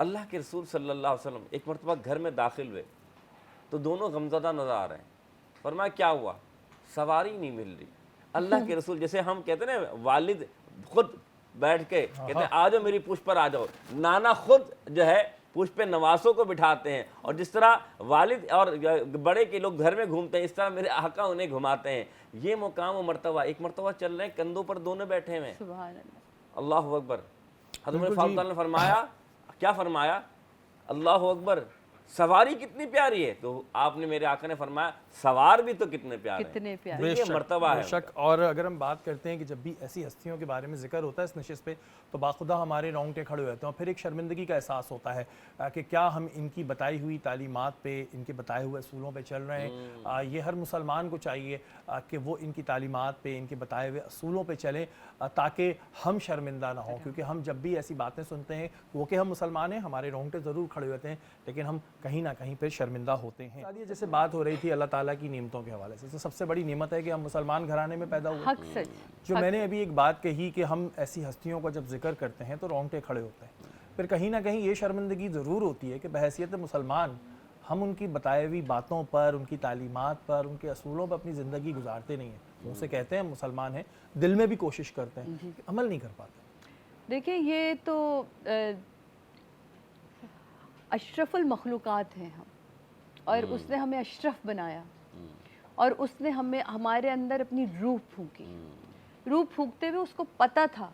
अल्लाह के रसूल सल्लल्लाहु अलैहि वसल्लम एक मरतबा घर में दाखिल हुए तो दोनों गमज़दा नज़र आ रहे हैं। फरमाया क्या हुआ? सवारी नहीं मिल रही। अल्लाह के रसूल जैसे हम कहते हैं ना वालिद खुद बैठ के कहते हैं आ जाओ मेरी पूछ पर आ जाओ, नाना खुद जो है पूछ पे नवासों को बिठाते हैं, और जिस तरह वालिद और बड़े के लोग घर में घूमते हैं इस तरह मेरे आका उन्हें घुमाते हैं। ये मुकाम और मर्तबा, एक मर्तबा चल रहे हैं कंधों पर दोनों बैठे हुए हैं। अल्लाह अकबर। हज़रत फातिमा ने फरमाया क्या फरमाया? अल्लाह अकबर, सवारी कितनी प्यारी है। तो आपने मेरे आका ने फरमाया सवार भी तो कितने प्यारे, कितने प्यारे, ये मर्तबा है बेशक। और अगर हम बात करते हैं कि जब भी ऐसी हस्तियों के बारे में जिक्र होता है इस नशिस्त पे तो बाखुदा हमारे रोंगटे खड़े होते हैं, और फिर एक शर्मिंदगी का एहसास होता है कि क्या हम इनकी बताई हुई तालीमात पे, इनके बताए हुए असूलों पे चल रहे हैं। ये हर मुसलमान को चाहिए कि वो इनकी तालीमात पे, इनके बताए हुए असूलों पे चलें ताकि हम शर्मिंदा ना हों। क्योंकि हम जब भी ऐसी बातें सुनते हैं वो कि हम मुसलमान हैं, हमारे रोंगटे ज़रूर खड़े होते हैं, लेकिन हम कहीं ना कहीं पर शर्मिंदा होते हैं। जैसे बात हो रही थी अल्लाह ताला की नेमतों के हवाले से, तो सबसे बड़ी नेमत है कि हम मुसलमान घराने में पैदा हुए। जो मैंने अभी एक बात कही कि हम ऐसी हस्तियों का जब जिक्र करते हैं तो रोंगटे खड़े होते हैं, फिर कहीं ना कहीं ये शर्मिंदगी ज़रूर होती है कि बहैसियत मुसलमान हम उनकी बताई हुई बातों पर, उनकी तालीमात पर, उनके असूलों पर अपनी ज़िंदगी गुजारते नहीं हैं। मुँह से कहते हैं मुसलमान हैं, दिल में भी कोशिश करते हैं, अमल नहीं कर पाते। देखिए ये तो अशरफुल मखलूक़ात हैं हम, और उसने हमें अशरफ बनाया, और उसने हमें हमारे अंदर अपनी रूह फूंकी। रूह फूंकते हुए उसको पता था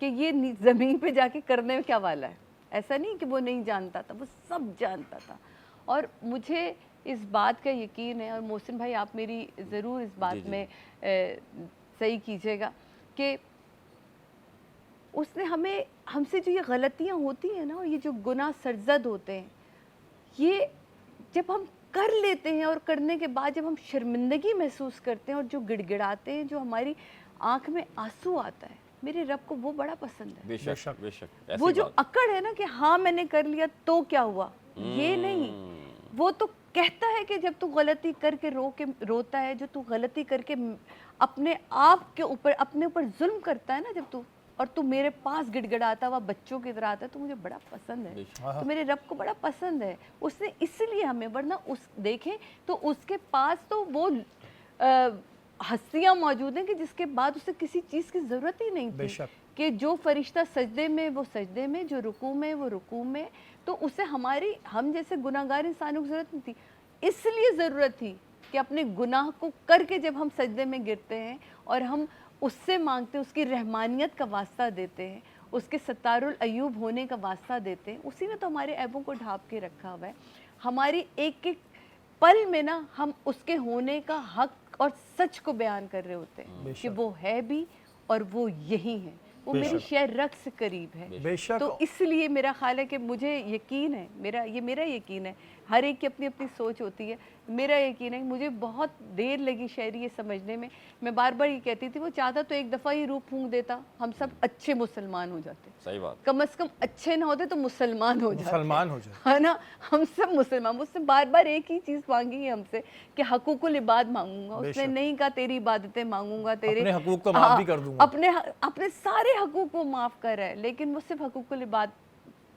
कि ये ज़मीन पे जाके करने में क्या वाला है। ऐसा नहीं कि वो नहीं जानता था, वो सब जानता था। और मुझे इस बात का यकीन है, और मोहसिन भाई आप मेरी ज़रूर इस बात में सही कीजिएगा कि उसने हमें, हमसे जो ये गलतियाँ होती हैं ना, और ये जो गुनाह सरजद होते हैं, ये जब हम कर लेते हैं और करने के बाद जब हम शर्मिंदगी महसूस करते हैं और जो गिड़गिड़ाते हैं, जो हमारी आँख में आंसू आता है, میرے رب کو وہ بڑا پسند ہے. بے شک بے شک. وہ جو اکڑ ہے نا کہ ہاں میں نے کر لیا تو کیا ہوا, یہ نہیں. وہ تو کہتا ہے کہ جب تو غلطی کر کے روتا ہے, جو تو غلطی کر کے اپنے آپ کے اوپر اپنے اوپر ظلم کرتا ہے نا, جب تو اور تو میرے پاس گڑ گڑاتا ہوا بچوں کی طرح آتا ہے, تو مجھے بڑا پسند ہے. تو میرے رب کو بڑا پسند ہے. اس نے اس لیے ہمیں, ورنہ اس دیکھیں تو اس کے پاس تو وہ ہستیاں موجود ہیں کہ جس کے بعد اسے کسی چیز کی ضرورت ہی نہیں تھی, کہ جو فرشتہ سجدے میں وہ سجدے میں, جو رکوع میں وہ رکوع میں. تو اسے ہم جیسے گناہگار انسانوں کی ضرورت نہیں تھی. اس لیے ضرورت تھی کہ اپنے گناہ کو کر کے جب ہم سجدے میں گرتے ہیں اور ہم اس سے مانگتے ہیں, اس کی رحمانیت کا واسطہ دیتے ہیں, اس کے ستار العیوب ہونے کا واسطہ دیتے ہیں, اسی نے تو ہمارے عیبوں کو ڈھانپ کے رکھا ہوا ہے. ہماری ایک ایک پل میں نا ہم اس کے ہونے کا حق اور سچ کو بیان کر رہے ہوتے ہیں کہ وہ ہے بھی اور وہ یہی ہے. وہ میری شے رگ سے قریب ہے. تو اس لیے میرا خیال ہے کہ مجھے یقین ہے, میرا یقین ہے, ہر ایک کی اپنی اپنی سوچ ہوتی ہے. میرا یقین ہے, مجھے بہت دیر لگی شہری یہ سمجھنے میں. میں بار بار یہ کہتی تھی وہ چاہتا تو ایک دفعہ ہی روح پھونک دیتا, ہم سب اچھے مسلمان ہو جاتے. صحیح بات. کم از کم اچھے نہ ہوتے تو مسلمان ہو جاتے, ہے نا. ہم سب مسلمان. اس نے بار بار ایک ہی چیز مانگی ہے ہم سے کہ حقوق العباد مانگوں گا. اس نے نہیں کہا تیری عبادتیں مانگوں گا, تیرے اپنے حقوق تو معاف بھی کر دوں گا. اپنے سارے حقوق کو معاف کر رہا ہے, لیکن وہ صرف حقوق العباد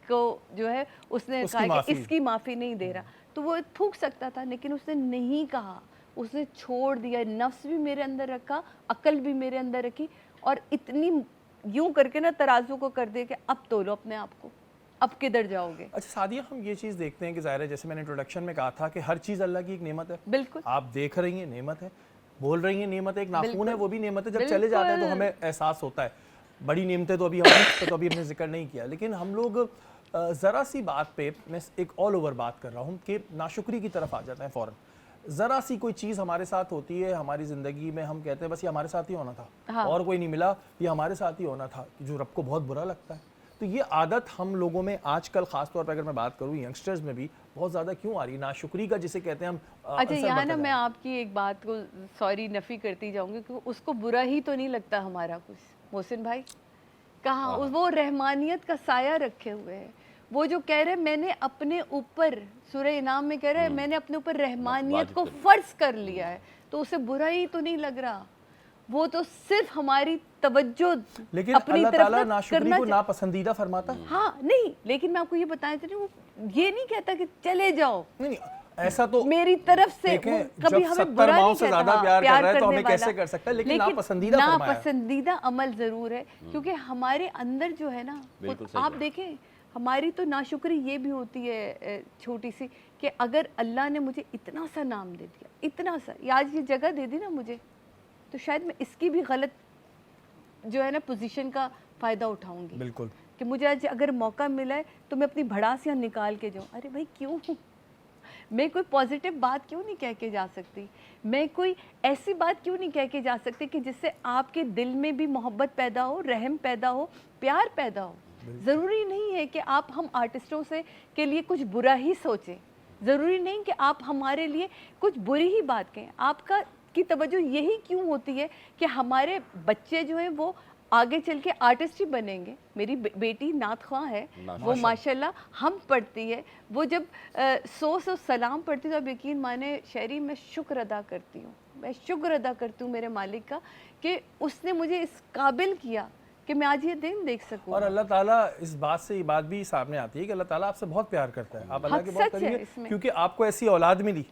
کو جو ہے اس نے کہا کہ اس کی معافی نہیں دے رہا. تو وہ پھونک سکتا تھا, لیکن اس نے نہیں کہا. اس نے چھوڑ دیا. نفس بھی میرے اندر رکھا, عقل بھی میرے اندر رکھی, اور اتنی یوں کر کے نا ترازو کو کر دے کہ اب تولو اپنے آپ کو, اب کدھر جاؤ گے. اچھا سعدیہ, ہم یہ چیز دیکھتے ہیں کہ ظاہر ہے جیسے میں نے انٹروڈکشن میں کہا تھا کہ ہر چیز اللہ کی ایک نعمت ہے. بالکل. آپ دیکھ رہی ہیں نعمت ہے, بول رہی ہیں نعمت ہے, ایک ناخون ہے وہ بھی نعمت ہے. جب چلے جاتے ہیں تو ہمیں احساس ہوتا ہے. بڑی نعمتیں تو ابھی ہم نے ذکر نہیں کیا, لیکن ہم لوگ ذرا سی بات پہ, میں ایک آل اوور بات کر رہا ہوں, کہ ناشکری کی طرف آ جاتے ہیں فوراً. ذرا سی کوئی چیز ہمارے ساتھ ہوتی ہے ہماری زندگی میں, ہم کہتے ہیں بس یہ ہمارے ساتھ ہی ہونا تھا, اور کوئی نہیں ملا, یہ ہمارے ساتھ ہی ہونا تھا, جو رب کو بہت برا لگتا ہے. تو یہ عادت ہم لوگوں میں آج کل, خاص طور پہ اگر میں بات کروں ینگسٹرز میں بھی, بہت زیادہ کیوں آ رہی ہے ناشکری کا, جسے کہتے ہیں ہم. اچھا یہاں نا میں آپ کی ایک بات کو سوری نفی کرتی جاؤں گی, کہ اس کو برا ہی تو نہیں لگتا ہمارا کچھ. محسن بھائی کہاں وہ رحمانیت کا سایہ رکھے ہوئے ہیں. وہ جو کہہ رہے میں نے اپنے اوپر, سورہ انعام میں کہہ رہے میں نے اپنے اوپر رحمانیت کو فرض کر لیا ہے, تو اسے برا ہی تو نہیں لگ رہا. وہ تو صرف ہماری توجہ, لیکن اللہ تعالیٰ ناشکری کو ناپسندیدہ فرماتا ہے. ہاں نہیں, لیکن میں آپ کو یہ بتایا تھا, وہ یہ نہیں کہتا کہ چلے جاؤ. نہیں ایسا تو میری طرف سے کبھی ہمیں برا نہیں کہتا, پیار کر رہا ہے تو ہمیں کیسے کر سکتا ہے, لیکن ناپسندیدہ عمل ضرور ہے. کیونکہ ہمارے اندر جو ہے نا, آپ دیکھیں ہماری تو ناشکری یہ بھی ہوتی ہے چھوٹی سی, کہ اگر اللہ نے مجھے اتنا سا نام دے دیا, اتنا سا, یا آج یہ جگہ دے دی نا مجھے, تو شاید میں اس کی بھی غلط جو ہے نا پوزیشن کا فائدہ اٹھاؤں گی. بالکل. کہ مجھے آج اگر موقع ملا ہے تو میں اپنی بھڑاسیاں نکال کے جاؤں. ارے بھائی کیوں, میں کوئی پازیٹیو بات کیوں نہیں کہہ کے جا سکتی, میں کوئی ایسی بات کیوں نہیں کہہ کے جا سکتی کہ جس سے آپ کے دل میں بھی محبت پیدا ہو, رحم پیدا ہو, پیار پیدا ہو. ضروری نہیں ہے کہ آپ ہم آرٹسٹوں سے کے لیے کچھ برا ہی سوچیں, ضروری نہیں کہ آپ ہمارے لیے کچھ بری ہی بات کہیں. آپ کی توجہ یہی کیوں ہوتی ہے کہ ہمارے بچے جو ہیں وہ آگے چل کے آرٹسٹ ہی بنیں گے. میری بیٹی نعت خواں ہے, وہ ماشاءاللہ ہم پڑھتی ہے, وہ جب 100 سلام پڑھتی ہے تو اب یقین مانے شہری, میں شکر ادا کرتی ہوں, میں شکر ادا کرتی ہوں میرے مالک کا کہ اس نے مجھے اس قابل کیا کہ میں آج یہ دن دیکھ سکوں. اور اللہ تعالیٰ اس بات سے, یہ بات بھی سامنے آتی ہے کہ اللہ تعالیٰ آپ سے بہت پیار کرتا ہے, آپ اللہ کے بہت قریب ہیں, کیونکہ آپ کو ایسی اولاد ملی.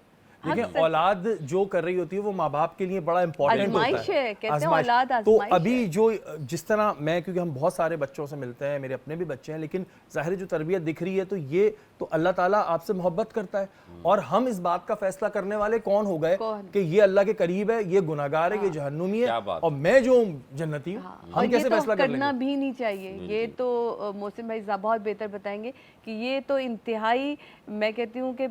لیکن اولاد جو کر رہی ہوتی ہے وہ ماں باپ کے لیے بڑا امپورٹنٹ ہوتا ہے, کہتے ہیں اولاد تو ابھی جو جس طرح میں, کیونکہ ہم بہت سارے بچوں سے ملتے ہیں, میرے اپنے بھی بچے ہیں, لیکن ظاہر جو تربیت دکھ رہی ہے تو یہ تو اللہ تعالیٰ آپ سے محبت کرتا ہے, اور ہم اس بات کا فیصلہ کرنے والے کون ہو گئے کہ یہ اللہ کے قریب ہے, یہ گناہگار ہے, یہ جہنمی ہے, اور میں جو جنتی ہوں. ہم کیسے فیصلہ کر لیں گے؟ کرنا بھی نہیں چاہیے. یہ تو محسن بھائی بہت بہتر بتائیں گے کہ یہ تو انتہائی, میں کہتی ہوں کہ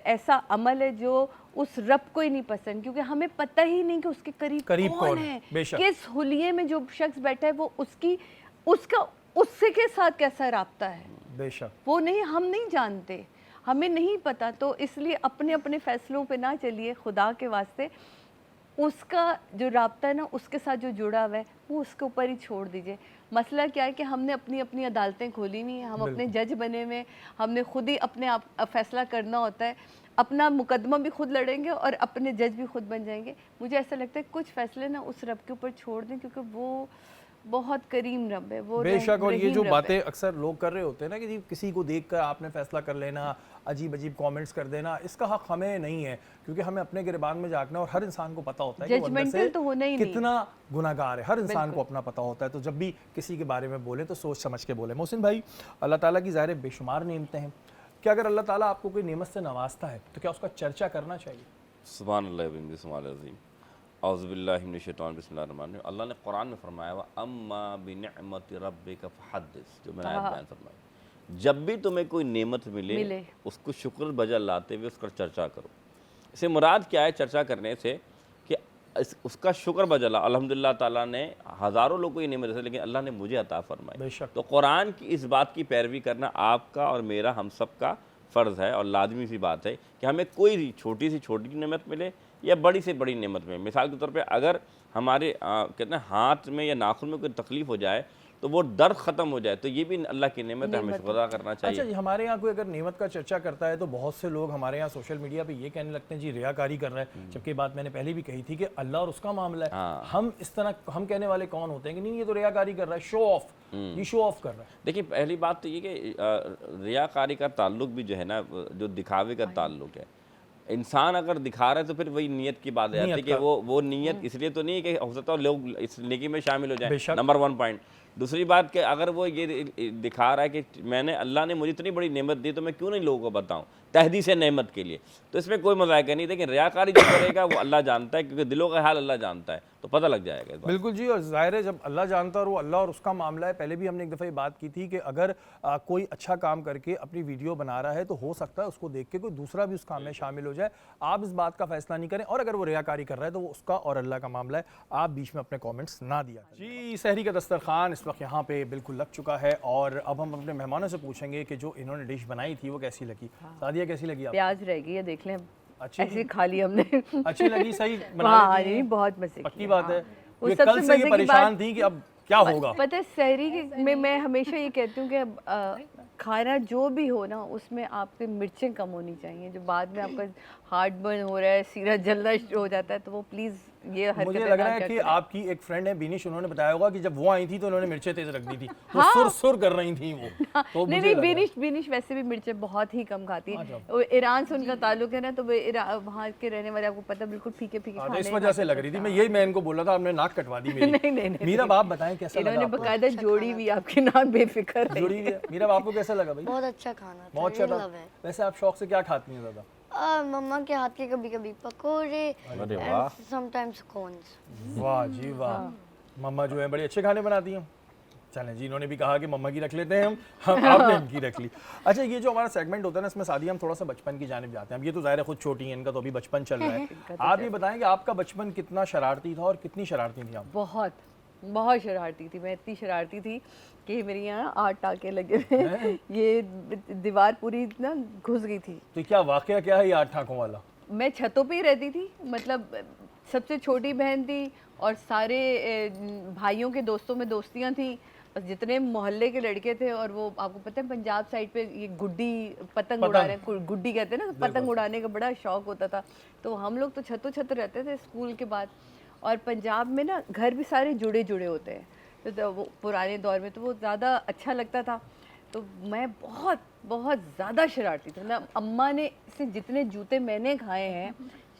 ایسا عمل ہے جو اس رب کو ہی نہیں پسند, کیونکہ ہمیں پتہ ہی نہیں کہ اس کے قریب کون ہے, کس حلیے میں جو شخص بیٹھا ہے وہ اس کے ساتھ کیسا رابطہ ہے, بے شک وہ نہیں, ہم نہیں جانتے, ہمیں نہیں پتہ. تو اس لیے اپنے اپنے فیصلوں پہ نہ چلیے, خدا کے واسطے اس کا جو رابطہ ہے نا اس کے ساتھ جو جڑا ہوا ہے وہ اس کے اوپر ہی چھوڑ دیجئے. مسئلہ کیا ہے کہ ہم نے اپنی اپنی عدالتیں کھولی ہوئی ہیں, ہم اپنے جج بنے ہوئے, ہم نے خود ہی اپنے آپ فیصلہ کرنا ہوتا ہے, اپنا مقدمہ بھی خود لڑیں گے اور اپنے جج بھی خود بن جائیں گے. مجھے ایسا لگتا ہے کچھ فیصلے نا اس رب کے اوپر چھوڑ دیں, کیونکہ وہ بہت کریم رب ہے, وہ بے شک. اور یہ رحیم جو رب ہے. باتیں اکثر لوگ کر رہے ہوتے ہیں نا کہ جی کسی کو دیکھ کر آپ نے فیصلہ کر لینا, عجیب عجیب کامنٹس کر دینا, اس کا حق ہمیں نہیں ہے, کیونکہ ہمیں اپنے گریبان میں جھانکنا, اور ہر انسان کو پتہ ہوتا ہے کہ وہ اندر سے Judgmental تو ہونا ہی نہیں. کتنا گناہ گار ہے, ہر انسان کو اپنا پتہ ہوتا ہے. تو جب بھی کسی کے بارے میں بولیں تو سوچ سمجھ کے بولیں. محسن بھائی, اللہ تعالیٰ کی ظاہر بے شمار نعمتیں ہیں, کیا اگر اللہ تعالیٰ آپ کو کوئی نعمت سے نوازتا ہے تو کیا اس کا چرچا کرنا چاہیے؟ سبحان اللہ وبحمدہ سبحان اللہ العظیم. اعوذ باللہ من الشیطان بسم اللہ الرحمن الرحیم. اللہ نے قرآن میں فرمایا وَأَمَّا بِنِعْمَةِ رَبِّكَ فَحَدِّثْ, جو میں نے آیت بیان فرمائی. جب بھی تمہیں کوئی نعمت ملے اس کو شکر بجا لاتے ہوئے اس کا چرچا کرو. اس سے مراد کیا ہے چرچا کرنے سے؟ کہ اس کا شکر بجا لا. الحمدللہ تعالیٰ نے ہزاروں لوگوں کو یہ نعمت دی, لیکن اللہ نے مجھے عطا فرمائی. بے شک. تو قرآن کی اس بات کی پیروی کرنا آپ کا اور میرا, ہم سب کا فرض ہے اور لازمی سی بات ہے کہ ہمیں کوئی چھوٹی سی چھوٹی نعمت ملے یا بڑی سے بڑی نعمت میں. مثال کے طور پہ اگر ہمارے کہتے ہیں ہاتھ میں یا ناخن میں کوئی تکلیف ہو جائے تو وہ درد ختم ہو جائے, تو یہ بھی اللہ کی نعمت ہے, ہمیں شکر ادا کرنا چاہیے. اچھا جی, ہمارے یہاں کوئی اگر نعمت کا چرچا کرتا ہے تو بہت سے لوگ ہمارے یہاں سوشل میڈیا پہ یہ کہنے لگتے ہیں جی ریاکاری کر رہا ہے, جبکہ بات میں نے پہلے بھی کہی تھی کہ اللہ اور اس کا معاملہ ہے. ہم اس طرح ہم کہنے والے کون ہوتے ہیں کہ نہیں یہ تو ریاکاری کر رہا ہے, شو آف, یہ شو آف کر رہا ہے. دیکھیں پہلی بات تو یہ کہ ریاکاری کا تعلق بھی جو ہے نا, جو دکھاوے کا تعلق ہے, انسان اگر دکھا رہا ہے تو پھر وہی نیت کی بات ہے کہ وہ نیت اس لیے تو نہیں ہے کہ ہو سکتا ہے لوگ اس نیکی میں شامل ہو جائیں, نمبر 1 پوائنٹ. دوسری بات کہ اگر وہ یہ دکھا رہا ہے کہ میں نے, اللہ نے مجھے اتنی بڑی نعمت دی تو میں کیوں نہیں لوگوں کو بتاؤں تحدیث نعمت کے لیے, تو اس میں کوئی مذائقہ نہیں. لیکن ریاکاری جو کرے گا وہ اللہ جانتا ہے, کیونکہ دلوں کا حال اللہ جانتا ہے, تو پتہ لگ جائے گا. بالکل جی, اور ظاہر ہے جب اللہ جانتا ہے اور وہ اللہ اور اس کا معاملہ ہے. پہلے بھی ہم نے ایک دفعہ یہ بات کی تھی کہ اگر کوئی اچھا کام کر کے اپنی ویڈیو بنا رہا ہے تو ہو سکتا ہے اس کو دیکھ کے کوئی دوسرا بھی اس کام میں شامل ہو جائے. آپ اس بات کا فیصلہ نہیں کریں, اور اگر وہ ریاکاری کر رہا ہے تو وہ اس کا اور اللہ کا معاملہ ہے, آپ بیچ میں اپنے کامنٹس نہ دیا. جی, سحری کا دسترخوان اس وقت یہاں پہ بالکل لگ چکا ہے, اور اب ہم اپنے مہمانوں سے پوچھیں گے کہ جو انہوں نے ڈش بنائی تھی وہ کیسی لگی. سعدیہ کیسی لگی آپ؟ پیاز رہ گئی ہے, دیکھ لیں, ایسے کھا لی ہم نے. اچھی لگی, صحیح ہاں جی, بہت مزے کی. پکی بات ہے. وہ یہ سب کل سے سے مزے یہ کی پریشان بات تھی کہ اب کیا ہوگا. پتہ ہے سحری میں میں ہمیشہ یہ کہتی ہوں کہ کھانا جو بھی ہو نا اس میں آپ کے مرچیں کم ہونی چاہیے. جو بعد میں آپ کا ہارٹ برن ہو رہا ہے, سیرا جلنا ہو جاتا ہے, تو وہ پلیز یہ حرکتیں مجھے لگ رہا ہے کہ آپ کی ایک فرینڈ ہے بینش, انہوں نے بتایا ہوگا کہ جب وہ آئی تھی تو انہوں نے مرچیں تیز رکھ دی تھی, وہ سر سر کر رہی تھیں وہ. نہیں, بینش ویسے بھی مرچیں بہت ہی کم کھاتی ہے. ایران سے ان کا تعلق ہے نا, تو وہاں کے رہنے والے آپ کو پتہ بالکل پھیکے پھیکے کھانے, اس وجہ سے لگ رہی تھی. میں یہی میں ان کو بولا تھا, آپ نے ناک کٹوا دی میری. نہیں, میرا باپ بتائیں کیسا لگا. انہوں نے باقاعدہ جوڑی بھی آپ کے نام بے فکر ہے. جوڑی ہے. میرا باپ کو کیسا لگا بھائی؟ بہت اچھا کھانا تھا. بہت اچھا تھا. ویسے آپ شوق سے کیا کھاتی ہیں زیادہ؟ مما کے ہاتھ کے کبھی کبھی پکوڑے, سم ٹائمز کونز. واہ جی واہ, مما جو ہے بڑے اچھے کھانے بناتی ہیں. چلیں جی, انہوں نے بھی کہا کہ مما کی رکھ لیتے ہیں ہم, آپ نے ان کی رکھ لی. اچھا, یہ جو ہمارا سیگمنٹ ہوتا ہے نا, اس میں سعدیہ ہم تھوڑا سا بچپن کی جانب جاتے ہیں. اب یہ تو ظاہر ہے خود چھوٹی ہیں, ان کا تو ابھی بچپن چل رہا ہے. آپ یہ بتائیں کہ آپ کا بچپن کتنا شرارتی تھا اور کتنی شرارتی تھی آپ؟ بہت شرارتی تھی. میں اتنی شرارتی تھی کہ میری یہاں 8 ٹانکے لگے ہوئے, یہ دیوار پوری نا گھس گئی تھی. تو کیا واقعہ کیا ہے یہ 8 ٹانکوں والا؟ میں چھتوں پہ ہی رہتی تھی, مطلب سب سے چھوٹی بہن تھی, اور سارے بھائیوں کے دوستوں میں دوستیاں تھیں, بس جتنے محلے کے لڑکے تھے. اور وہ آپ کو پتہ ہے پنجاب سائڈ پہ یہ گڈی پتنگ اڑا رہے ہیں, گڈی کہتے ہیں نا, پتنگ اڑانے کا بڑا شوق ہوتا تھا. تو ہم لوگ تو چھت رہتے تھے اسکول کے بعد. اور پنجاب میں نا گھر بھی سارے جڑے ہوتے ہیں, تو وہ پرانے دور میں تو وہ زیادہ اچھا لگتا تھا. تو میں بہت زیادہ شرارتی تھی. اماں نے سے جتنے جوتے میں نے کھائے ہیں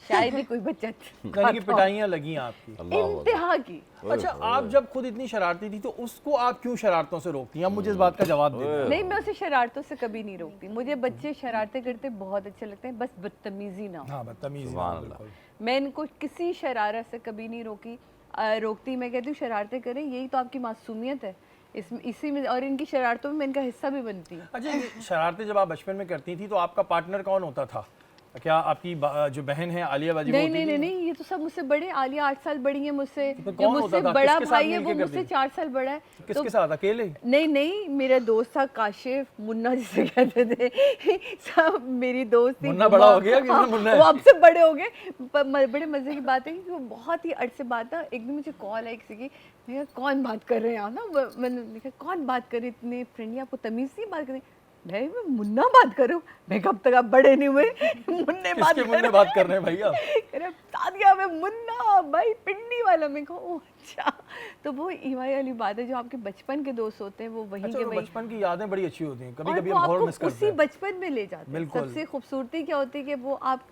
شاید ہی کوئی بچہ یعنی کہ پٹائیاں لگی آپ کی انتہا کی. اچھا, آپ جب خود اتنی شرارتی تھی تو اس کو آپ کیوں شرارتوں سے روکتی ہیں؟ آپ مجھے اس بات کا جواب دیں. نہیں, میں اسے شرارتوں سے کبھی نہیں روکتی. مجھے بچے شرارتیں کرتے بہت اچھے لگتے ہیں, بس بدتمیزی نہ ہو. ہاں, بدتمیزی. میں ان کو کسی شرارت سے کبھی نہیں روکتی. میں کہتی ہوں شرارتیں کریں, یہی تو آپ کی معصومیت ہے اسی میں, اور ان کی شرارتوں میں ان کا حصہ بھی بنتی ہے. اچھا, شرارتیں جب آپ بچپن میں کرتی تھی تو آپ کا پارٹنر کون ہوتا تھا؟ क्या आपकी जो बहन है आलिया बाजी नहीं नहीं नहीं नहीं, ये तो सब मुझसे बड़े। आलिया 8 साल बड़ी है मुझसे, तो जो मुझसे बड़ा भाई है वो मुझसे 4 साल बड़ा है। किसके साथ, अकेले? नहीं नहीं, मेरा दोस्त था काशिफ, मुन्ना जिसे कहते थे सब मेरी दोस्त थी। मुन्ना बड़ा हो गया कि मुन्ना है? वो अब से बड़े हो गए। बड़े मजे की बात है कि वो बहुत ही अर्से बात था। एक दिन मुझे कॉल आई किसी की, मैं कहा कौन बात कर रहे हैं आप ना, मैंने कहा कौन बात कर रहे, इतने फ्रेंडली, आपको तमीज़ नहीं बात करें। मैं मुन्ना बात करूं, मैं कब तक आप बड़े नहीं हुए मुन्ने बात कर मुन्ने बात कर रहे हैं भैया? अरे सादिया में मुन्ना भाई पिंडी वाला। मैं कहूँ अच्छा, तो वो ईवाई वाली बात है, जो आपके बचपन के दोस्त होते हैं वो वहीं अच्छा, के तो वहीं, बचपन की यादें बड़ी अच्छी होती हैं, कभी और कभी वो हम बहुत आपको मिस करते उसी हैं। बचपन में ले जाते हैं। बिल्कुल। सबसे खूबसूरती क्या होती है कि वो आप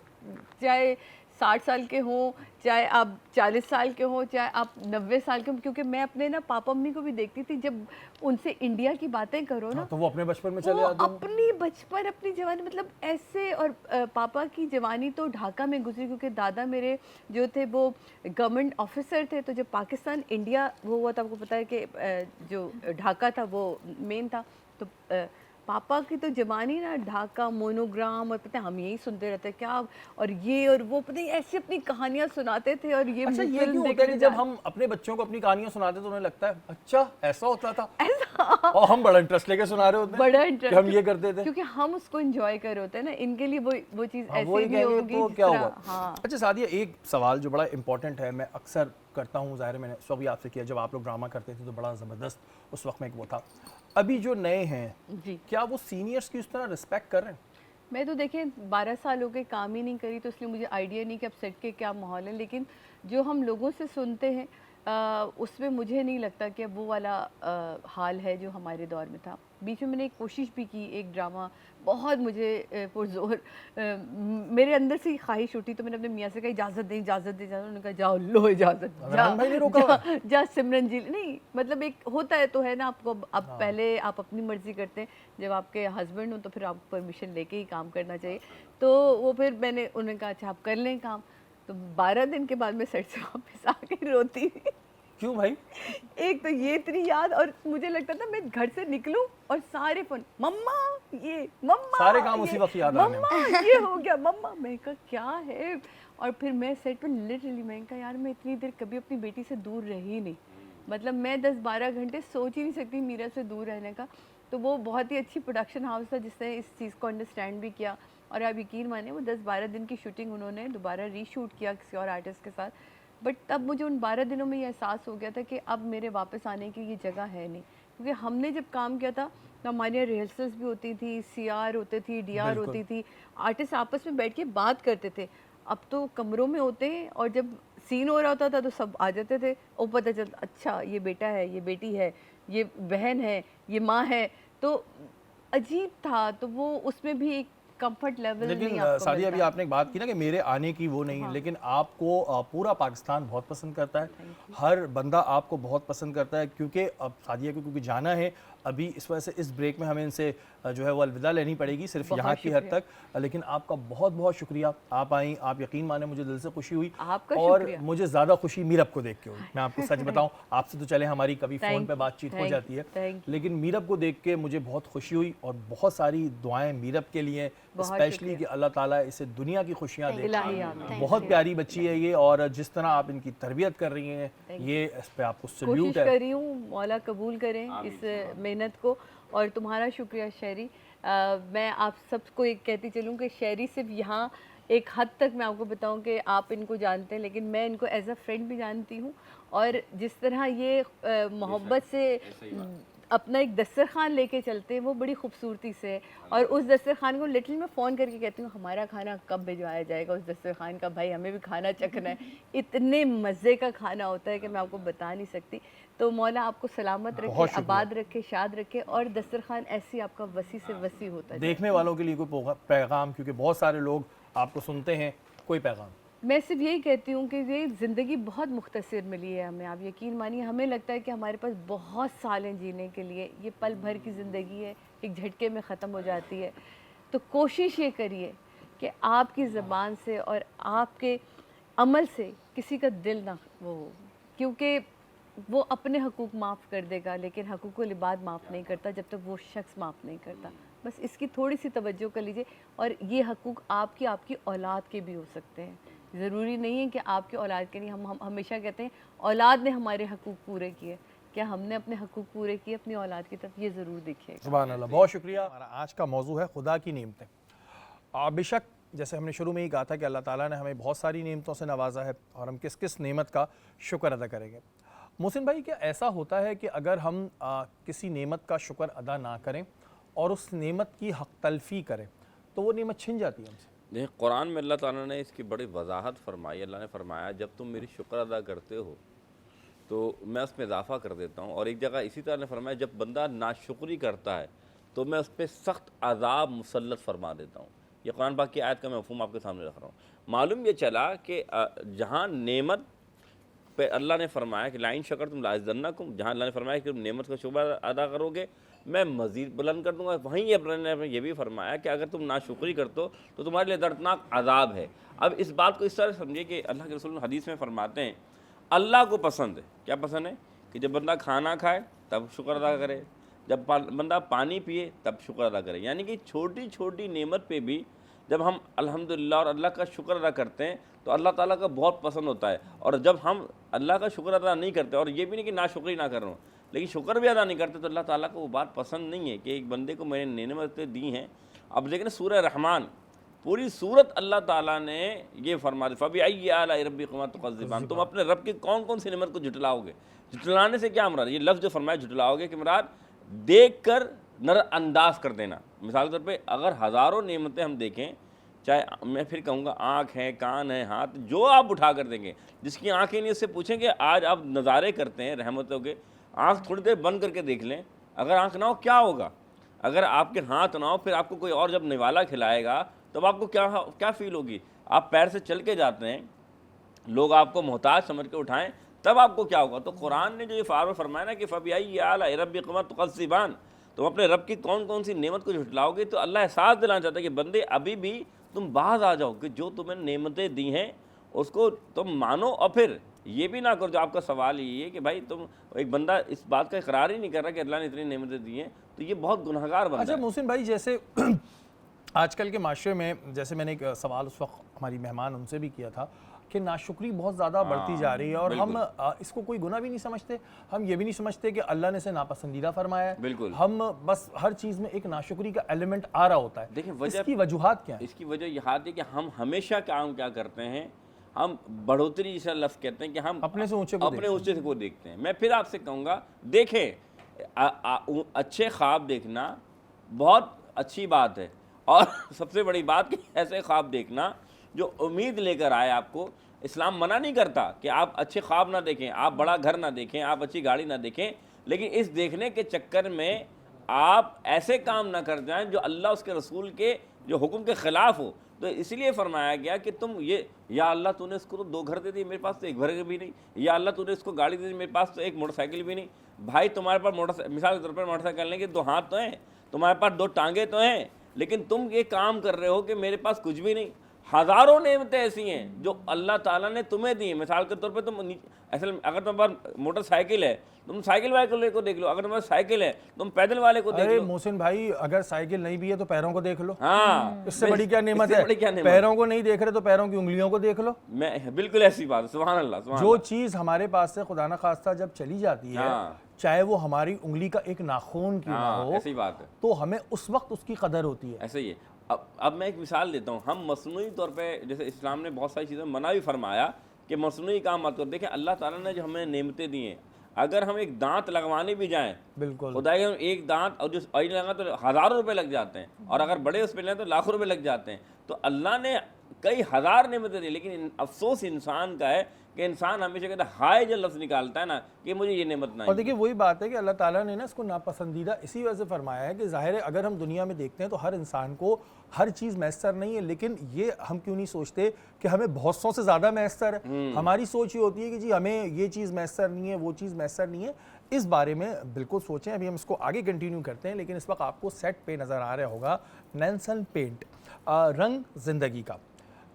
चाहे 60 साल के हों, चाहे आप 40 साल के हों, चाहे आप 90 साल के हों, क्योंकि मैं अपने ना पापा मम्मी को भी देखती थी, जब उनसे इंडिया की बातें करो ना, तो वो अपने बचपन में चले वो जाते हैं। अपनी बचपन, अपनी जवानी, मतलब ऐसे। और पापा की जवानी तो ढाका में गुजरी, क्योंकि दादा मेरे जो थे वो गवर्नमेंट ऑफिसर थे। तो जब पाकिस्तान इंडिया वो हुआ था, आपको पता है कि जो ढाका था वो मेन था, तो पापा की तो जवानी ना ढाका, मोनोग्राम, और पता है हम यही सुनते रहते क्या, और ये और वो, पता नहीं ऐसी अपनी कहानियां सुनाते थे। और ये अच्छा, ये फिल्म क्यों होता है देखने कि जब हम अपने बच्चों को अपनी कहानियां सुनाते तो उन्हें लगता है अच्छा ऐसा होता था, और हम बड़ा इंटरेस्ट लेके सुना रहे होते हैं, बड़ा कि इंटरेस्ट, हम ये करते थे, क्योंकि हम उसको एंजॉय कर रहे होते हैं ना। इनके लिए वो चीज़ हाँ, ऐसे वो ही नहीं कहेंगे होगी तो जिस क्या तरह। होगा। हाँ अच्छा सादिया, एक सवाल जो बड़ा इंपॉर्टेंट है, मैं अक्सर करता हूँ, ज़ाहिर है मैंने उस वक्त भी आपसे किया, जब आप लोग ड्रामा करते थे तो बड़ा ज़बरदस्त उस वक्त में एक वो था। अभी जो नए हैं जी, क्या वो सीनियर्स की उस तरह रिस्पेक्ट कर रहे हैं? मैं तो देखें 12 साल हो गए काम ही नहीं करी, तो इसलिए मुझे आइडिया नहीं कि अब सेट के क्या माहौल है। लेकिन जो हम लोगों से सुनते हैं उसमें मुझे नहीं लगता कि वो वाला हाल है जो हमारे दौर में था। बीच में मैंने एक कोशिश भी की, एक ड्रामा बहुत मुझे पुरजोर, मेरे अंदर से ही ख्वाहिश उठी, तो मैंने अपने मियाँ से कहा इजाज़त दें, इजाज़त दें, इजाज़त। उन्होंने कहा जाओ लो इजाज़त, जा सिमरन जी। नहीं मतलब एक होता है तो है ना, आपको अब पहले आप अपनी मर्ज़ी करते हैं, जब आपके हस्बैंड हो तो फिर आपको परमिशन लेके ही काम करना चाहिए। तो वो फिर मैंने उन्हें कहा अच्छा आप कर लें काम। तो 12 दिन के बाद मैं सेट से वापस आ गई रोती हुई। क्यों भाई? एक तो ये इतनी याद, और मुझे लगता था मैं घर से निकलूं और सारे फोन मम्मा ये, मम्मा सारे काम उसी वक्त याद आने, मम्मा ये हो गया, मम्मा। मैं कहा क्या है, और फिर मैं सेट पर लिटरली मैं कहा यार मैं इतनी देर कभी अपनी बेटी से दूर रही नहीं, मतलब मैं 10-12 घंटे सोच ही नहीं सकती मीरा से दूर रहने का। तो वो बहुत ही अच्छी प्रोडक्शन हाउस था जिसने इस चीज़ को अंडरस्टैंड भी किया, और आप यकीन माने वो 10-12 दिन की शूटिंग उन्होंने दोबारा रीशूट किया किसी और आर्टिस्ट के साथ। बट तब मुझे उन 12 दिनों में ये एहसास हो गया था कि अब मेरे वापस आने की ये जगह है नहीं, क्योंकि हमने जब काम किया था तो हमारे यहाँ रिहर्सल्स भी होती थी, CR होते थी, DR होती थी, आर्टिस्ट आपस में बैठ के बात करते थे। अब तो कमरों में होते हैं, और जब सीन हो रहा होता था तो सब आ जाते थे, और पता चलता अच्छा ये बेटा है, ये बेटी है, ये बहन है, ये माँ है। तो अजीब था, तो वो उसमें भी एक कंफर्ट लेवल नहीं लेकिन आपको सादिया मिलता। अभी आपने एक बात की ना कि मेरे आने की वो नहीं, लेकिन आपको पूरा पाकिस्तान बहुत पसंद करता है, हर बंदा आपको बहुत पसंद करता है, क्योंकि अब सादिया को क्योंकि जाना है अभी, इस वजह से इस ब्रेक में हमें इनसे जो है वो अलविदा लेनी पड़ेगी सिर्फ यहाँ की हद तक। लेकिन आपका बहुत बहुत शुक्रिया, आप आई, आप यकीन माने मुझे दिल से खुशी हुई, आपका और शुक्रिया। मुझे ज़्यादा खुशी मीरब को देख के हुई। मैं आपको सच बताऊं, आपसे तो चले हमारी कभी फ़ोन Thank पे you, बातचीत हो thank जाती you, है, thank लेकिन मीरब को देख के मुझे बहुत खुशी हुई, और बहुत सारी दुआएं मीरब के लिए स्पेशली कि अल्लाह ताला इसे दुनिया की खुशियाँ दे। इलाही आमीन। बहुत प्यारी बच्ची है ये, और जिस तरह आप इनकी तरबियत कर रही हैं ये इस पे आपको सल्यूट कोशिश है। कर रही हूँ, मौला कबूल करें इस मेहनत को, और तुम्हारा शुक्रिया शहरी। मैं आप सबको एक कहती चलूँ कि शहरी सिर्फ यहाँ एक हद तक मैं आपको बताऊँ कि आप इनको जानते हैं, लेकिन मैं इनको एज अ फ्रेंड भी जानती हूँ, और जिस तरह ये मोहब्बत से अपना एक दस्तरखान लेके चलते हैं वो बड़ी खूबसूरती से है। और उस दस्तरखान को लिटरली मैं फ़ोन करके कहती हूँ हमारा खाना कब भिजवाया जाएगा उस दस्तरखान का, भाई हमें भी खाना चखना है। इतने मज़े का खाना होता है कि मैं आपको बता नहीं सकती। तो मौला आपको सलामत रखे, आबाद रखे, शाद रखे, और दस्तरखान ऐसी आपका वसी से वसी होता है। देखने वालों के लिए कोई पैगाम, क्योंकि बहुत सारे लोग आपको सुनते हैं, कोई पैगाम? मैं सिर्फ यही कहती हूँ कि ये ज़िंदगी बहुत मुख्तसर मिली है हमें, आप यकीन मानिए। हमें लगता है कि हमारे पास बहुत साल हैं जीने के लिए, ये पल भर की ज़िंदगी है, एक झटके में ख़त्म हो जाती है। तो कोशिश ये करिए कि आपकी ज़बान से और आपके अमल से किसी का दिल ना वो हो, क्योंकि وہ اپنے حقوق معاف کر دے گا لیکن حقوق العباد معاف نہیں کرتا جب تک وہ شخص معاف نہیں کرتا. بس اس کی تھوڑی سی توجہ کر لیجئے. اور یہ حقوق آپ کی اولاد کے بھی ہو سکتے ہیں. ضروری نہیں ہے کہ آپ کی اولاد کے نہیں. ہم ہمیشہ کہتے ہیں اولاد نے ہمارے حقوق پورے کیے. کیا ہم نے اپنے حقوق پورے کیے اپنی اولاد کی طرف؟ یہ ضرور دیکھیے. سبحان اللہ، بہت شکریہ. ہمارا آج کا موضوع ہے خدا کی نعمتیں. بے شک جیسے ہم نے شروع میں ہی کہا تھا کہ اللہ تعالیٰ نے ہمیں بہت ساری نعمتوں سے نوازا ہے اور ہم کس کس نعمت کا شکر ادا کریں گے. محسن بھائی، کیا ایسا ہوتا ہے کہ اگر ہم کسی نعمت کا شکر ادا نہ کریں اور اس نعمت کی حق تلفی کریں تو وہ نعمت چھن جاتی ہے ہم سے؟ دیکھیں قرآن میں اللہ تعالیٰ نے اس کی بڑی وضاحت فرمائی. اللہ نے فرمایا جب تم میری شکر ادا کرتے ہو تو میں اس میں اضافہ کر دیتا ہوں. اور ایک جگہ اسی طرح نے فرمایا جب بندہ ناشکری کرتا ہے تو میں اس پہ سخت عذاب مسلط فرما دیتا ہوں. یہ قرآن پاک کی آیت کا میں مفہوم آپ کے سامنے رکھ رہا ہوں. معلوم یہ چلا کہ جہاں نعمت پہ اللہ نے فرمایا کہ لائن شکر تم لازدنکم، جہاں اللہ نے فرمایا کہ تم نعمت کا شکر ادا کرو گے میں مزید بلند کر دوں گا، وہیں یہ بھی فرمایا کہ اگر تم ناشکری کرتے ہو تو تمہارے لیے دردناک عذاب ہے. اب اس بات کو اس طرح سمجھے کہ اللہ کے رسول حدیث میں فرماتے ہیں اللہ کو پسند ہے. کیا پسند ہے؟ کہ جب بندہ کھانا کھائے تب شکر ادا کرے، جب بندہ پانی پیے تب شکر ادا کرے. یعنی کہ چھوٹی چھوٹی نعمت پہ بھی جب ہم الحمدللہ اور اللہ کا شکر ادا کرتے ہیں تو اللہ تعالیٰ کا بہت پسند ہوتا ہے. اور جب ہم اللہ کا شکر ادا نہیں کرتے، اور یہ بھی نہیں کہ ناشکری نہ کر رہا ہوں لیکن شکر بھی ادا نہیں کرتے، تو اللہ تعالیٰ کو وہ بات پسند نہیں ہے کہ ایک بندے کو میں نے نعمتیں دی ہیں. اب دیکھیں سورہ رحمان پوری سورت اللہ تعالیٰ نے یہ فرما دی فَبِأَيِّ آلَاءِ رَبِّكُمَا تُكَذِّبَانِ. تم اپنے رب کی کون کون سی نعمت کو جھٹلاؤ گے؟ جھٹلانے سے کیا مراد؟ یہ لفظ جو فرمایا جھٹلاؤ گے کہ مراد دیکھ کر نظر انداز کر دینا. مثال کے طور پہ اگر ہزاروں نعمتیں ہم دیکھیں، چاہے میں پھر کہوں گا آنکھ ہے، کان ہے، ہاتھ، جو آپ اٹھا کر دیں گے، جس کی آنکھیں نہیں اس سے پوچھیں کہ آج آپ نظارے کرتے ہیں رحمتوں کے، آنکھ تھوڑی دیر بند کر کے دیکھ لیں. اگر آنکھ نہ ہو کیا ہوگا؟ اگر آپ کے ہاتھ نہ ہو پھر آپ کو کوئی اور جب نوالا کھلائے گا تب آپ کو کیا فیل ہوگی؟ آپ پیر سے چل کے جاتے ہیں، لوگ آپ کو محتاج سمجھ کے اٹھائیں تب آپ کو کیا ہوگا؟ تو قرآن نے جو یہ فرمایا نا کہ فَبِأَيِّ آلَاءِ رَبِّكُمَا تُكَذِّبَانِ، تم اپنے رب کی کون کون سی نعمت کو جھٹلاؤ گے. تو اللہ احساس دلانا چاہتا ہے کہ بندے ابھی بھی تم باز آ جاؤ کہ جو تمہیں نعمتیں دی ہیں اس کو تم مانو. اور پھر یہ بھی نہ کرو جو آپ کا سوال یہ ہے کہ بھائی تم ایک بندہ اس بات کا اقرار ہی نہیں کر رہا کہ اللہ نے اتنی نعمتیں دی ہیں تو یہ بہت گنہگار بندہ ہے. اچھا محسن بھائی، جیسے آج کل کے معاشرے میں، جیسے میں نے ایک سوال اس وقت ہماری مہمان ان سے بھی کیا تھا کہ ناشکری بہت زیادہ بڑھتی جا رہی ہے اور ہم اس کو کوئی گناہ بھی نہیں سمجھتے، ہم یہ بھی نہیں سمجھتے کہ اللہ نے اسے ناپسندیدہ فرمایا ہے. بالکل. ہم بس ہر چیز میں ایک ناشکری کا ایلیمنٹ آ رہا ہوتا ہے. دیکھیں اس کی وجوہات کیا ہیں؟ اس کی وجہ یہ ہے کہ ہم ہمیشہ کام کیا کرتے ہیں، ہم بڑھوتری جیسا لفظ کہتے ہیں کہ ہم اپنے سے اونچے کو دیکھتے ہیں. میں پھر آپ سے کہوں گا دیکھیں اچھے خواب دیکھنا بہت اچھی بات ہے، اور سب سے بڑی بات کہ ایسے خواب دیکھنا جو امید لے کر آئے. آپ کو اسلام منع نہیں کرتا کہ آپ اچھے خواب نہ دیکھیں، آپ بڑا گھر نہ دیکھیں، آپ اچھی گاڑی نہ دیکھیں، لیکن اس دیکھنے کے چکر میں آپ ایسے کام نہ کر جائیں جو اللہ اس کے رسول کے جو حکم کے خلاف ہو. تو اس لیے فرمایا گیا کہ تم یہ یا اللہ تو نے اس کو تو 2 گھر دے دی، میرے پاس تو 1 گھر بھی نہیں، یا اللہ تو نے اس کو گاڑی دے دی، میرے پاس تو 1 موٹر سائیکل بھی نہیں. بھائی تمہارے پاس مثال کے طور پر موٹر سائیکل کے 2 ہاتھ تو ہیں، تمہارے پاس 2 ٹانگیں تو ہیں، لیکن تم یہ کام کر رہے ہو کہ میرے پاس کچھ بھی نہیں. ہزاروں نعمتیں ایسی ہیں جو اللہ تعالیٰ نے تمہیں دی ہیں. مثال کے طور پہ تم اصل اگر تمہارے پاس موٹر سائیکل ہے تم سائیکل والے کو دیکھ لو، اگر تمہارے سائیکل ہے تم پیدل والے کو دیکھ لو. محسن بھائی اگر سائیکل نہیں بھی ہے تو پیروں کو دیکھ لو. ہاں، اس سے بڑی کیا نعمت ہے؟ پیروں کو نہیں دیکھ رہے تو پیروں کی انگلیوں کو دیکھ لو. میں بالکل ایسی بات، سبحان اللہ. جو چیز ہمارے پاس سے خدا نخواستہ جب چلی جاتی ہے، چاہے وہ ہماری انگلی کا ایک ناخن کیوں نہ ہو، ایسی بات ہے، تو ہمیں اس وقت اس کی قدر ہوتی ہے. ایسے ہی ہے. اب میں ایک مثال دیتا ہوں. ہم مصنوعی طور پہ جیسے اسلام نے بہت ساری چیزیں منع بھی فرمایا کہ مصنوعی کام مت کرو. دیکھیں اللہ تعالیٰ نے جو ہمیں نعمتیں دی ہیں، اگر ہم ایک دانت لگوانے بھی جائیں، بالکل خدا کہ ایک دانت اور جو آئل لگا تو ہزاروں روپے لگ جاتے ہیں، اور اگر بڑے اس پہ لیں تو لاکھوں روپے لگ جاتے ہیں. تو اللہ نے کئی ہزار نعمتیں دی، لیکن افسوس انسان کا ہے کہ انسان ہمیشہ کہتا ہے ہائے جو لفظ نکالتا ہے نا کہ مجھے یہ نعمت نہ. اور دیکھیے وہی بات ہے کہ اللہ تعالیٰ نے نا اس کو ناپسندیدہ اسی وجہ سے فرمایا ہے کہ ظاہر ہے اگر ہم دنیا میں دیکھتے ہیں تو ہر انسان کو ہر چیز میسر نہیں ہے، لیکن یہ ہم کیوں نہیں سوچتے کہ ہمیں بہت سو سے زیادہ میسر ہے. ہماری سوچ یہ ہوتی ہے کہ جی ہمیں یہ چیز میسر نہیں ہے، وہ چیز میسر نہیں ہے. اس بارے میں بالکل سوچیں. ابھی ہم اس کو آگے کنٹینیو کرتے ہیں، لیکن اس وقت آپ کو سیٹ پہ نظر آ رہا ہوگا نینسن پینٹ، رنگ زندگی کا.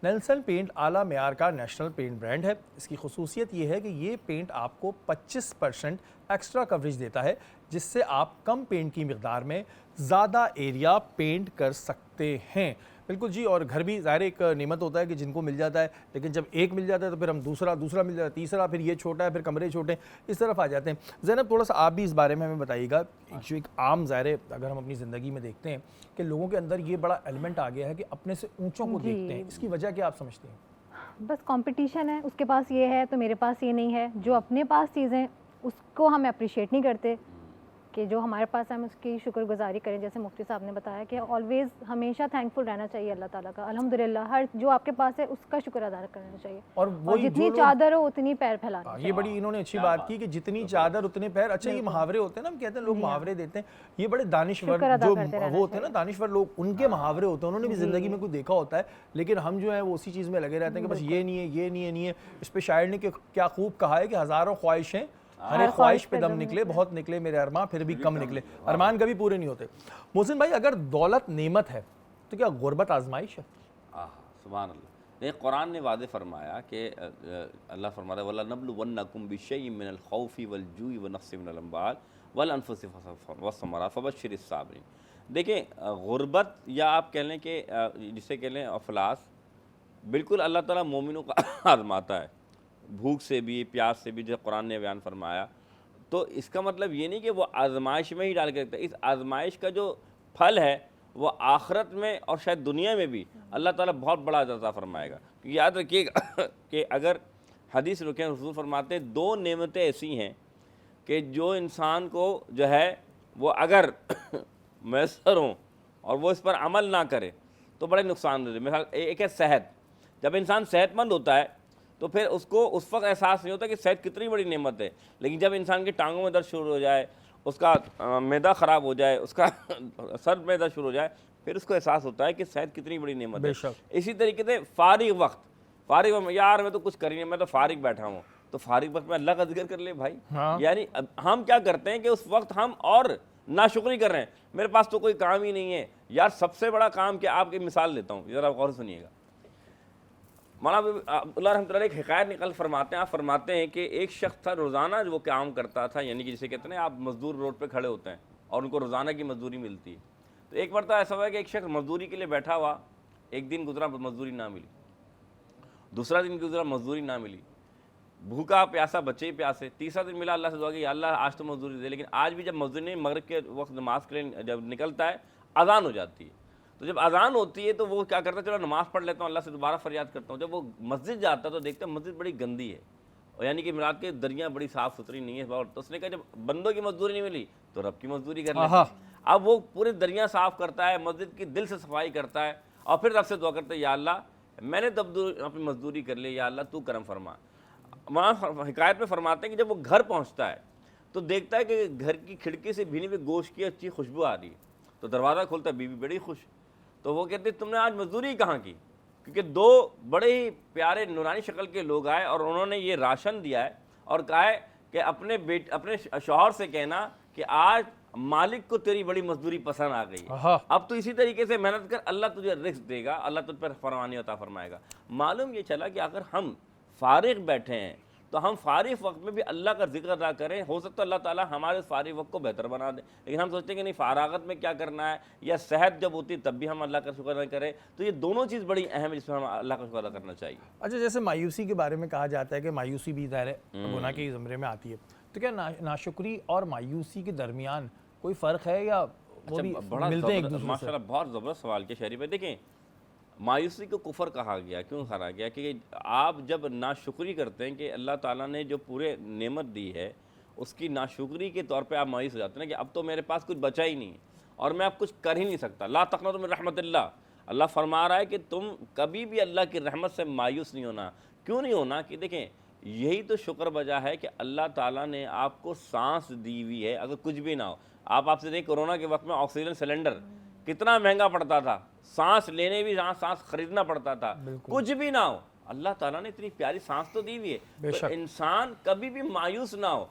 नेल्सन पेंट आला मेयार का नेशनल पेंट ब्रांड है। इसकी खसूसियत ये है कि ये पेंट आपको 25% एक्स्ट्रा कवरेज देता है, जिससे आप कम पेंट की मिकदार में ज़्यादा एरिया पेंट कर सकते हैं। बिल्कुल जी, और घर भी ज़ाहिर एक नेमत होता है कि जिनको मिल जाता है, लेकिन जब एक मिल जाता है तो फिर हम दूसरा मिल जाता है, तीसरा, फिर ये छोटा है, फिर कमरे छोटे हैं, इस तरफ आ जाते हैं। ज़ैनब, थोड़ा सा आप भी इस बारे में हमें बताइएगा। जो एक आम ज़ाहिर अगर हम अपनी ज़िंदगी में देखते हैं कि लोगों के अंदर ये बड़ा एलिमेंट आ गया है कि अपने से ऊँचों को देखते हैं, इसकी वजह क्या आप समझते हैं? बस कंपटीशन है, उसके पास ये है तो मेरे पास ये नहीं है। जो अपने पास चीज़ें उसको हम अप्रिशिएट नहीं करते कि जो हमारे पास है हम उसकी शुक्रगुजारी करें। जैसे मुफ्ती साहब ने बताया कि ऑलवेज़ हमेशा थैंकफुल रहना चाहिए अल्लाह ताला का। अल्हम्दुलिल्लाह, हर जो आपके पास है उसका शुक्र अदा करना चाहिए, और जितनी चादर हो उतनी पैर फैलाना चाहिए। ये बड़ी इन्होंने अच्छी बात की कि जितनी चादर उतने पैर। अच्छा, ये मुहावरे होते हैं ना, हम कहते हैं लोग मुहावरे देते हैं, ये बड़े दानिश्वर जो वो होते हैं ना, दानिश्वर लोग, उनके मुहावरे होते हैं, उन्होंने भी ज़िंदगी में कुछ देखा होता है, लेकिन हम जो है वो उसी चीज़ में लगे रहते हैं कि बस ये नहीं है, ये नहीं है, नहीं है। इस पर शायर ने क्या खूब कहा है कि हज़ारों ख्वाहिशें, हर एक ख्वाहिश पे दम निकले, बहुत निकले मेरे अरमान, फिर भी कम निकले। अरमान कभी पूरे नहीं होते। मोहसिन भाई, अगर दौलत नेमत है तो क्या गुर्बत आजमाइश है? सुभान अल्लाह। नहीं, कुरान ने वादे फरमाया कि अल्लाह फरमाता है वला नब्लुवन्नकुम बिशैइन मिनल खौफि वल जूइ व नक्सिन मिनल अम्वाल वल अनफुसि वस्समरात फबश्शिरिस साबिरीन। देखें, गुर्बत या आप कह लें कि जिसे कह लें अफलास, बिल्कुल अल्लाह ताला मोमिनों का आजमाता है, भूख से भी, प्यास से भी, जो कुरान ने बयान फरमाया। तो इसका मतलब ये नहीं कि वो आजमाइश में ही डाल के रखता है। इस आजमाइश का जो फल है वो आखिरत में और शायद दुनिया में भी अल्लाह ताला बहुत बड़ा अता फरमाएगा। क्योंकि याद रखिएगा कि अगर हदीस रुके रसूल फरमाते हैं, दो नेमतें ऐसी हैं कि जो इंसान को जो है वो अगर मैसर हों और वो इस पर अमल ना करे तो बड़े नुकसान देते। मिसाल एक है सेहत। जब इंसान सेहतमंद होता है तो फिर उसको उस वक्त एहसास नहीं होता कि सेहत कितनी बड़ी नेमत है, लेकिन जब इंसान की टांगों में दर्द शुरू हो जाए, उसका मैदा ख़राब हो जाए, उसका सर में दर्द शुरू हो जाए, फिर उसको एहसास होता है कि सेहत कितनी बड़ी नेमत है। इसी तरीके से फारिग वक्त यार मैं तो कुछ कर ही नहीं, मैं तो फारिग बैठा हूँ, तो फारिग वक्त में अल्लाह का जिक्र कर ले भाई। यानी हम क्या करते हैं कि उस वक्त हम और नाशुक्री कर रहे हैं, मेरे पास तो कोई काम ही नहीं है। यार सबसे बड़ा काम क्या, आपकी मिसाल देता हूँ, ज़रा गौर सुनिएगा। मौलाना रहमतुल्लाह एक हिकायत निकल फरमाते हैं, आप फरमाते हैं कि एक शख्स था, रोज़ाना जो वो काम करता था, यानी कि जिसे कहते हैं आप मजदूर रोड पे खड़े होते हैं और उनको रोज़ाना की मजदूरी मिलती है। तो एक मरतबा ऐसा हुआ कि एक शख्स मजदूरी के लिए बैठा हुआ, एक दिन गुजरा मजदूरी ना मिली, दूसरा दिन गुजरा मजदूरी ना मिली, भूखा प्यासा बच्चे ही प्यासे, तीसरा दिन मिला, अल्लाह से दुआ की अल्लाह आज तो मजदूरी दे। लेकिन आज भी जब मजदूरी नहीं, मगरिब के वक्त नमाज के लिए जब निकलता है, अजान हो जाती है, तो जब अजान होती है तो वो क्या करता है, चलो नमाज़ पढ़ लेता हूँ, अल्लाह से दोबारा फरियाद करता हूँ। जब वो मस्जिद जाता है तो देखता है मस्जिद बड़ी गंदी है, और यानी कि मिलाद के दरियाँ बड़ी साफ़ सुथरी नहीं है। तो उसने कहा जब बंदों की मजदूरी नहीं मिली तो रब की मजदूरी कर लेता है। अब वो पूरे दरियाँ साफ़ करता है, मस्जिद की दिल से सफाई करता है, और फिर रब से दुआ करता है, या अल्लाह मैंने तब अपनी मजदूरी कर ली, या अल्लाह तू करम फरमा। वहाँ हिकायत में फरमाते हैं कि जब वो घर पहुँचता है तो देखता है कि घर की खिड़की से भीनी हुई गोश्त की अच्छी खुशबू आ रही है। तो दरवाज़ा खोलता है, बीवी बड़ी खुश। तो वो कहते तुमने आज मजदूरी कहाँ की? क्योंकि दो बड़े ही प्यारे नूरानी शक्ल के लोग आए और उन्होंने ये राशन दिया है और कहा है कि अपने शौहर से कहना कि आज मालिक को तेरी बड़ी मजदूरी पसंद आ गई है, अब तो इसी तरीके से मेहनत कर, अल्लाह तुझे रिस्क देगा, अल्लाह तुझ पर फरमानी अता फरमाएगा। मालूम ये चला कि अगर हम फारिग बैठे हैं तो हम फारिग वक्त में भी अल्लाह का जिक्र अदा करें, हो सकता है अल्लाह ताला हमारे फारिग वक्त को बेहतर बना दे। लेकिन हम सोचते हैं कि नहीं, फारागत में क्या करना है, या सेहत जब होती तब भी हम अल्लाह का शुक्र अदा करें। तो ये दोनों चीज़ बड़ी अहम है जिसमें हम अल्लाह का शुक्र अदा करना चाहिए। अच्छा, जैसे मायूसी के बारे में कहा जाता है कि मायूसी भी ज़ाहिर गुनाह के ज़मरे में आती है, तो क्या नाशुक्री और मायूसी के दरमियान कोई फ़र्क है या वो भी मिलते हैं एक दूसरे से? माशाल्लाह बहुत ज़बरदस्त सवाल के शहरी पे। देखें, मायूसी को कुफर कहा गया, क्यों कहा गया? कि आप जब नाशुक्री करते हैं कि अल्लाह ताला ने जो पूरे नेमत दी है उसकी नाशुक्री के तौर पे आप मायूस हो जाते हैं कि अब तो मेरे पास कुछ बचा ही नहीं है और मैं अब कुछ कर ही नहीं सकता। ला तक़नतु मिन रहमतिल्लाह, अल्लाह फरमा रहा है कि तुम कभी भी अल्लाह की रहमत से मायूस नहीं होना। क्यों नहीं होना? कि देखें, यही तो शुक्र बजा है कि अल्लाह ताला ने आपको सांस दी हुई है। अगर कुछ भी ना हो, आपसे देखें कोरोना के वक्त में ऑक्सीजन सिलेंडर कितना महंगा पड़ता था, सांस लेने भी सांस खरीदना पड़ता था, कुछ भी ना हो, अल्लाह ताला ने इतनी प्यारी सांस तो दी हुई है। तो इंसान कभी भी मायूस ना हो।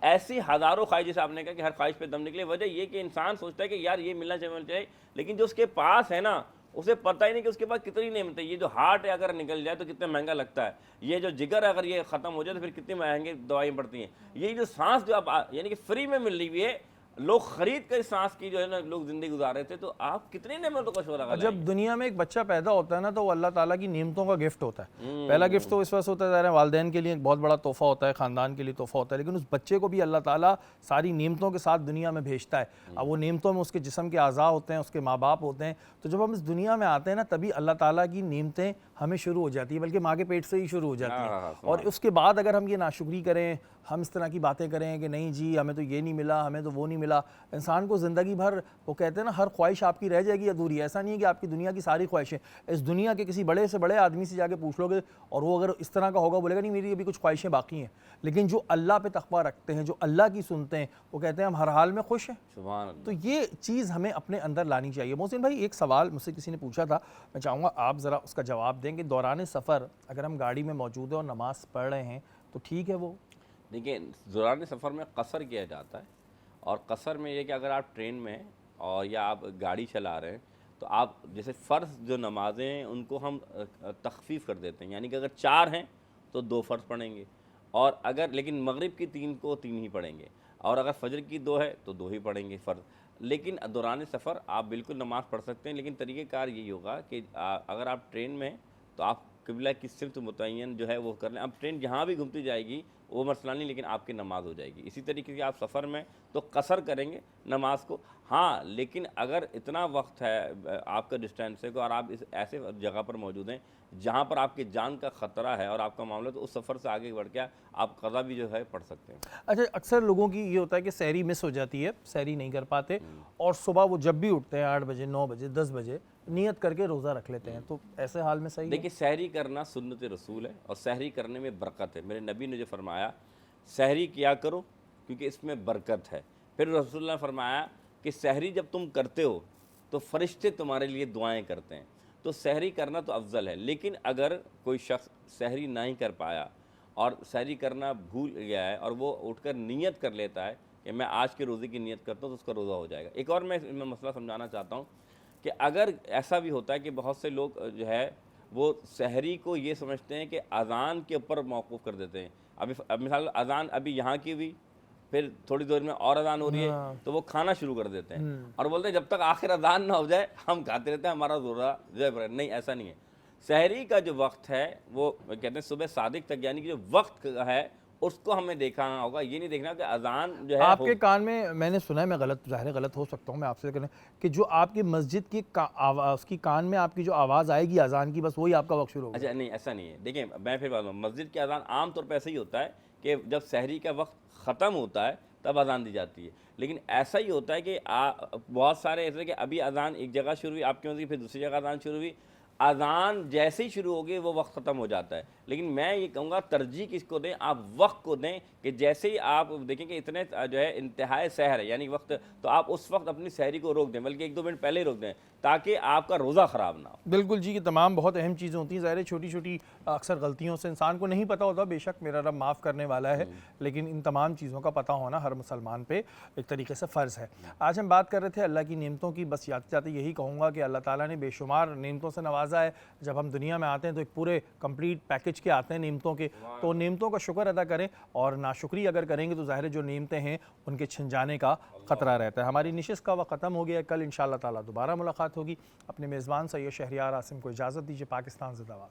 ऐसी हज़ारों ख्वाहिश, जैसे आपने कहा कि हर ख्वाहिश पे दम निकले, वजह ये कि इंसान सोचता है कि यार ये मिलना चाहिए, लेकिन जो उसके पास है ना اسے پتہ ہی نہیں کہ اس کے پاس کتنی نعمتیں. یہ جو ہارٹ ہے اگر نکل جائے تو کتنا مہنگا لگتا ہے, یہ جو جگر ہے اگر یہ ختم ہو جائے تو پھر کتنی مہنگی دوائیں پڑتی ہیں. یہ جو سانس جو آپ یعنی کہ فری میں مل رہی ہوئی ہے, لوگ خرید کر سانس کی جو ہے نا لوگ زندگی گزار رہے تھے, تو آپ کتنی نعمتوں کا شکر ادا جب دنیا میں ایک بچہ پیدا ہوتا ہے نا تو وہ اللہ تعالیٰ کی نعمتوں کا گفٹ ہوتا ہے. پہلا گفٹ تو اس وقت ہوتا ہے ظاہر ہے والدین کے لیے بہت بڑا تحفہ ہوتا ہے, خاندان کے لیے تحفہ ہوتا ہے, لیکن اس بچے کو بھی اللہ تعالیٰ ساری نعمتوں کے ساتھ دنیا میں بھیجتا ہے. اب وہ نعمتوں میں اس کے جسم کے اعضاء ہوتے ہیں, اس کے ماں باپ ہوتے ہیں, تو جب ہم اس دنیا میں آتے ہیں نا تبھی اللہ تعالیٰ کی نعمتیں ہمیں شروع ہو جاتی ہیں, بلکہ ماں کے پیٹ سے ہی شروع ہو جاتی ہیں. اور اس کے بعد اگر ہم یہ ناشکری کریں, ہم اس طرح کی باتیں کریں کہ نہیں جی ہمیں تو یہ نہیں ملا, ہمیں تو وہ نہیں ملا, انسان کو زندگی بھر وہ کہتے ہیں نا ہر خواہش آپ کی رہ جائے گی ادھوری. ایسا نہیں ہے کہ آپ کی دنیا کی ساری خواہشیں, اس دنیا کے کسی بڑے سے بڑے آدمی سے جا کے پوچھ لو گے اور وہ اگر اس طرح کا ہوگا بولے گا نہیں میری ابھی کچھ خواہشیں باقی ہیں. لیکن جو اللہ پہ تقویٰ رکھتے ہیں, جو اللہ کی سنتے ہیں, وہ کہتے ہیں ہم ہر حال میں خوش ہیں. سبحان اللہ. تو یہ چیز ہمیں اپنے اندر لانی چاہیے. محسن بھائی ایک سوال مجھ سے کسی نے پوچھا تھا, میں چاہوں گا آپ ذرا اس کا جواب دیں کہ دوران سفر اگر ہم گاڑی میں موجود ہیں اور نماز پڑھ رہے ہیں تو ٹھیک ہے وہ؟ دیکھیں دوران سفر میں قصر کیا جاتا ہے, اور قصر میں یہ کہ اگر آپ ٹرین میں اور یا آپ گاڑی چلا رہے ہیں تو آپ جیسے فرض جو نمازیں ہیں ان کو ہم تخفیف کر دیتے ہیں, یعنی کہ اگر 4 ہیں تو 2 فرض پڑھیں گے, اور اگر لیکن مغرب کی 3 کو 3 ہی پڑھیں گے, اور اگر فجر کی 2 ہے تو 2 ہی پڑھیں گے فرض. لیکن دوران سفر آپ بالکل نماز پڑھ سکتے ہیں, لیکن طریقہ کار یہی ہوگا کہ اگر آپ ٹرین میں ہیں تو آپ قبلہ کی سمت متعین جو ہے وہ کر لیں. اب ٹرین جہاں بھی گھومتی جائے گی وہ مسئلہ نہیں, لیکن آپ کی نماز ہو جائے گی. اسی طریقے سے آپ سفر میں تو قصر کریں گے نماز کو, ہاں لیکن اگر اتنا وقت ہے آپ کا ڈسٹینس ہے اور آپ اس ایسے جگہ پر موجود ہیں جہاں پر آپ کی جان کا خطرہ ہے اور آپ کا معاملہ, تو اس سفر سے آگے بڑھ کے آپ قضا بھی جو ہے پڑھ سکتے ہیں. اچھا اکثر لوگوں کی یہ ہوتا ہے کہ سحری مس ہو جاتی ہے, سحری نہیں کر پاتے, اور صبح وہ جب بھی اٹھتے ہیں 8 بجے 9 بجے 10 بجے نیت کر کے روزہ رکھ لیتے ہیں, تو ایسے حال میں صحیح ہے؟ دیکھیے سحری کرنا سنت رسول ہے, اور سحری کرنے میں برکت ہے. میرے نبی نے جو فرمایا سحری کیا کرو کیونکہ اس میں برکت ہے. پھر رسول اللہ نے فرمایا کہ سحری جب تم کرتے ہو تو فرشتے تمہارے لیے دعائیں کرتے ہیں. تو سحری کرنا تو افضل ہے, لیکن اگر کوئی شخص سحری نہیں کر پایا اور سحری کرنا بھول گیا ہے اور وہ اٹھ کر نیت کر لیتا ہے کہ میں آج کے روزے کی نیت کرتا ہوں, تو اس کا روزہ ہو جائے گا. ایک اور میں مسئلہ سمجھانا چاہتا ہوں کہ اگر ایسا بھی ہوتا ہے کہ بہت سے لوگ جو ہے وہ سحری کو یہ سمجھتے ہیں کہ اذان کے اوپر موقوف کر دیتے ہیں. اب مثال اذان ابھی یہاں کی ہوئی, پھر تھوڑی دیر میں اور اذان ہو رہی ہے تو وہ کھانا شروع کر دیتے ہیں اور بولتے ہیں جب تک آخر اذان نہ ہو جائے ہم کھاتے رہتے ہیں, ہمارا روزہ جو ہے نہیں. ایسا نہیں ہے. سحری کا جو وقت ہے وہ کہتے ہیں صبح صادق تک, یعنی کہ جو وقت ہے اس کو ہمیں دیکھنا ہوگا, یہ نہیں دیکھنا کہ اذان جو ہے آپ کے کان میں نے سنا ہے, میں غلط ظاہر غلط ہو سکتا ہوں, میں آپ سے کریں کہ جو آپ کی مسجد کی اس کی کان میں آپ کی جو آواز آئے گی اذان کی, بس وہی آپ کا وقت شروع ہوگا. اچھا نہیں ایسا نہیں ہے. دیکھیں میں پھر بات ہوں, مسجد کی اذان عام طور پہ ایسا ہی ہوتا ہے کہ جب سحری کا وقت ختم ہوتا ہے تب اذان دی جاتی ہے. لیکن ایسا ہی ہوتا ہے کہ بہت سارے ایسے کہ ابھی اذان ایک جگہ شروع ہوئی آپ کی مسجد, پھر دوسری جگہ اذان شروع ہوئی, اذان جیسے ہی شروع ہوگی وہ وقت ختم ہو جاتا ہے. لیکن میں یہ کہوں گا ترجیح کس کو دیں, آپ وقت کو دیں کہ جیسے ہی آپ دیکھیں کہ اتنے جو ہے انتہائی سحر ہے یعنی وقت, تو آپ اس وقت اپنی سحری کو روک دیں, بلکہ 1-2 منٹ پہلے ہی روک دیں تاکہ آپ کا روزہ خراب نہ ہو. بالکل جی, یہ تمام بہت اہم چیزیں ہوتی ہیں. ظاہر چھوٹی چھوٹی اکثر غلطیوں سے انسان کو نہیں پتہ ہوتا, بے شک میرا رب معاف کرنے والا ہے, لیکن ان تمام چیزوں کا پتہ ہونا ہر مسلمان پہ ایک طریقے سے فرض ہے. آج ہم بات کر رہے تھے اللہ کی نعمتوں کی. بس جاتے جاتے یہی کہوں گا کہ اللہ تعالیٰ نے بے شمار نعمتوں سے نوازا ہے. جب ہم دنیا میں آتے ہیں تو ایک پورے کمپلیٹ پیکج کے آتے ہیں نعمتوں کے, تو نعمتوں کا شکر ادا کریں, اور ناشکری اگر کریں گے تو ظاہر جو نعمتیں ہیں ان کے چھن جانے کا خطرہ رہتا ہے. ہماری نشست کا وقت ختم ہو گیا ہے. کل انشاءاللہ تعالیٰ دوبارہ ملاقات ہوگی. اپنے میزبان سید شہریار عاصم کو اجازت دیجیے. پاکستان زندہ باد.